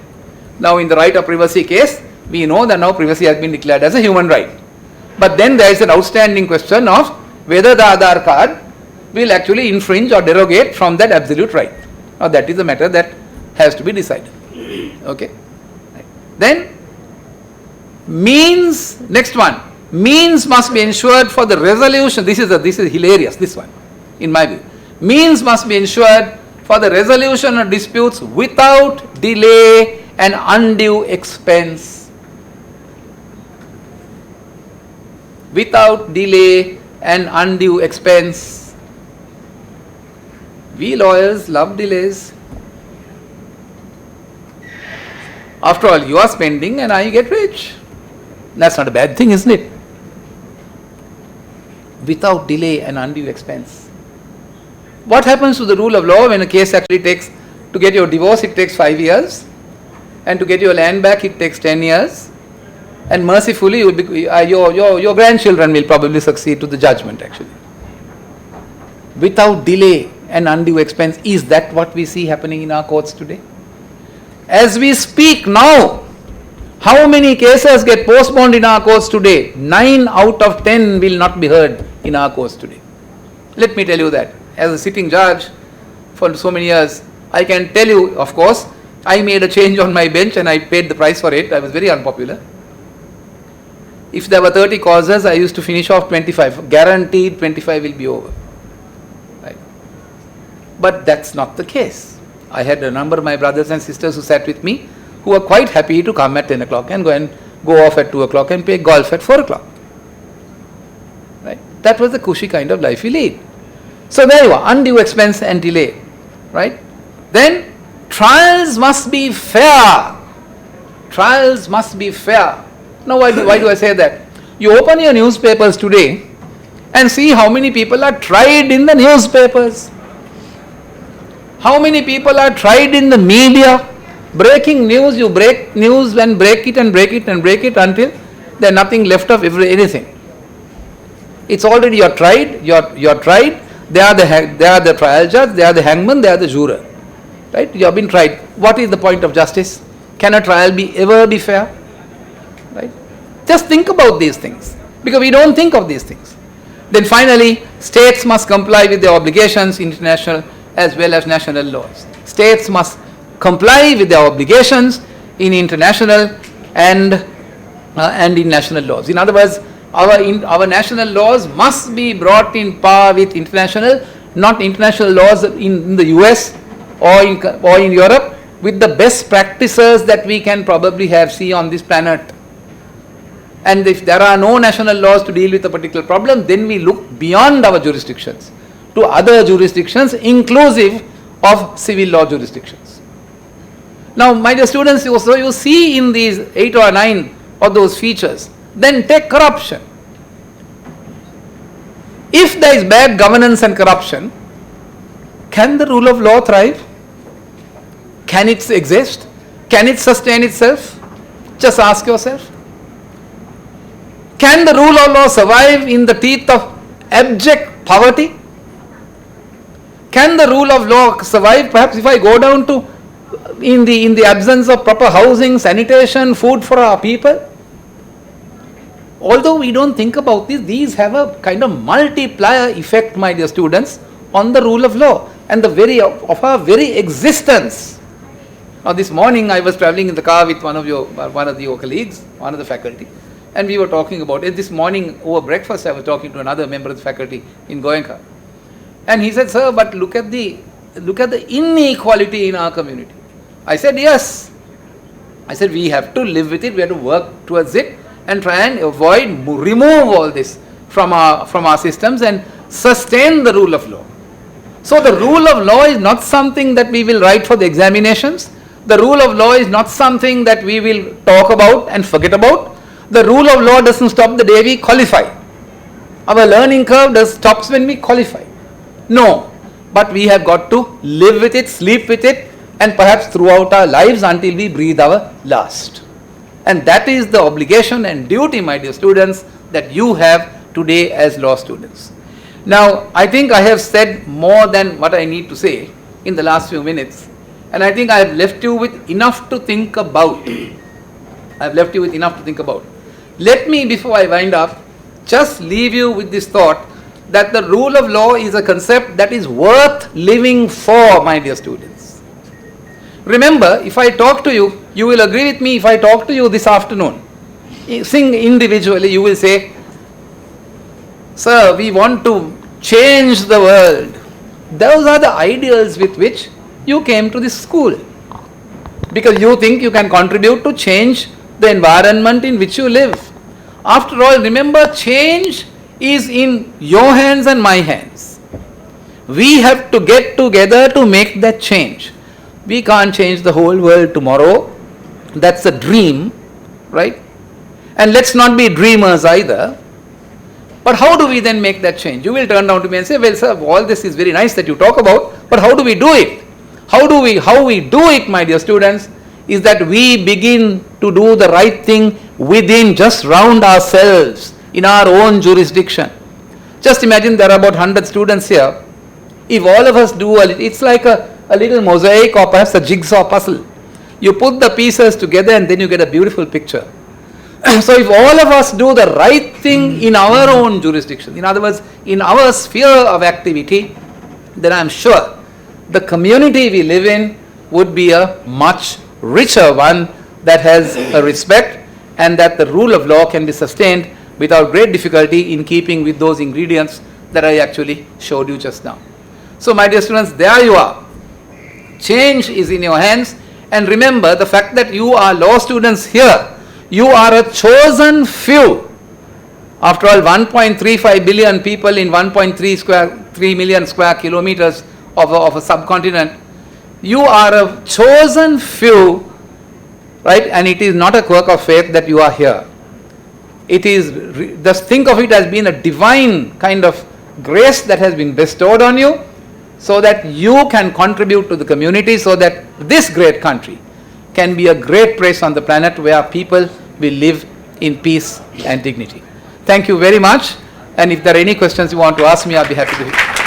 Now in the right of privacy case, we know that now privacy has been declared as a human right. But then there is an outstanding question of whether the Aadhaar card will actually infringe or derogate from that absolute right. Now that is a matter that has to be decided. Okay? Right. Then means, next one, means must be ensured for the resolution. This is hilarious, this one, in my view. Means must be ensured for the resolution of disputes without delay and undue expense. Without delay and undue expense. We lawyers love delays. After all, you are spending and I get rich. That's not a bad thing, isn't it? Without delay and undue expense. What happens to the rule of law when a case actually takes, to get your divorce it takes 5 years, and to get your land back it takes 10 years, and mercifully your grandchildren will probably succeed to the judgment actually. Without delay and undue expense. Is that what we see happening in our courts today? As we speak now, how many cases get postponed in our courts today? 9 out of 10 will not be heard in our courts today. Let me tell you that. As a sitting judge for so many years, I can tell you, of course, I made a change on my bench and I paid the price for it. I was very unpopular. If there were 30 causes, I used to finish off 25. Guaranteed 25 will be over. Right? But that's not the case. I had a number of my brothers and sisters who sat with me who were quite happy to come at 10 o'clock and go off at 2 o'clock and play golf at 4 o'clock. Right? That was the cushy kind of life we lead. So there you are, undue expense and delay. Right? Then trials must be fair. Trials must be fair. Now why do I say that? You open your newspapers today and see how many people are tried in the newspapers. How many people are tried in the media. Breaking news, you break news and break it and break it and break it until there's nothing left of anything. It's already you're tried. They are the trial judge, they are the hangman, they are the juror. Right? You have been tried. What is the point of justice? Can a trial ever be fair? Right? Just think about these things, because we don't think of these things. Then finally, states must comply with their obligations, international as well as national laws. States must comply with their obligations in international and in national laws. In other words, our national laws must be brought in par with international, not international laws in the US or in Europe, with the best practices that we can probably see on this planet. And if there are no national laws to deal with a particular problem, then we look beyond our jurisdictions to other jurisdictions, inclusive of civil law jurisdictions. Now, my dear students, so you see in these 8 or 9 of those features. Then take corruption. If there is bad governance and corruption, can the rule of law thrive? Can it exist? Can it sustain itself? Just ask yourself. Can the rule of law survive in the teeth of abject poverty? Can the rule of law survive perhaps if I go down to in the absence of proper housing, sanitation, food for our people? Although we don't think about this, these have a kind of multiplier effect, my dear students, on the rule of law and of our very existence. Now this morning I was travelling in the car with one of your colleagues, one of the faculty, and we were talking about it. This morning over breakfast I was talking to another member of the faculty in Goenka, and he said, "Sir, but look at the inequality in our community." I said, "Yes." I said, "We have to live with it, we have to work towards it and try and remove all this from our systems and sustain the rule of law." So the rule of law is not something that we will write for the examinations. The rule of law is not something that we will talk about and forget about. The rule of law doesn't stop the day we qualify. Our learning curve stops when we qualify. No, but we have got to live with it, sleep with it, and perhaps throughout our lives until we breathe our last. And that is the obligation and duty, my dear students, that you have today as law students. Now, I think I have said more than what I need to say in the last few minutes, and I think I have left you with enough to think about. Let me, before I wind up, just leave you with this thought that the rule of law is a concept that is worth living for, my dear students. Remember, if I talk to you, you will agree with me. If I talk to you this afternoon, sing individually, you will say, "Sir, we want to change the world." Those are the ideals with which you came to this school, because you think you can contribute to change the environment in which you live. After all, remember, change is in your hands and my hands. We have to get together to make that change. We can't change the whole world tomorrow. That's a dream, right? And let's not be dreamers either. But how do we then make that change? You will turn down to me and say, "Well, sir, all this is very nice that you talk about, but how do we do it?" How we do it, my dear students, is that we begin to do the right thing within, just round ourselves, in our own jurisdiction. Just imagine there are about 100 students here. If all of us do it's like a little mosaic or perhaps a jigsaw puzzle. You put the pieces together and then you get a beautiful picture. So if all of us do the right thing in our own jurisdiction, in other words, in our sphere of activity, then I am sure the community we live in would be a much richer one that has a respect, and that the rule of law can be sustained without great difficulty in keeping with those ingredients that I actually showed you just now. So my dear students, there you are. Change is in your hands, and remember the fact that you are law students here, you are a chosen few. After all, 1.35 billion people in 3 million square kilometers of a subcontinent. You are a chosen few, right? And it is not a quirk of fate that you are here. It is, just think of it as being a divine kind of grace that has been bestowed on you, so that you can contribute to the community, so that this great country can be a great place on the planet where people will live in peace and dignity. Thank you very much. And if there are any questions you want to ask me, I'll be happy to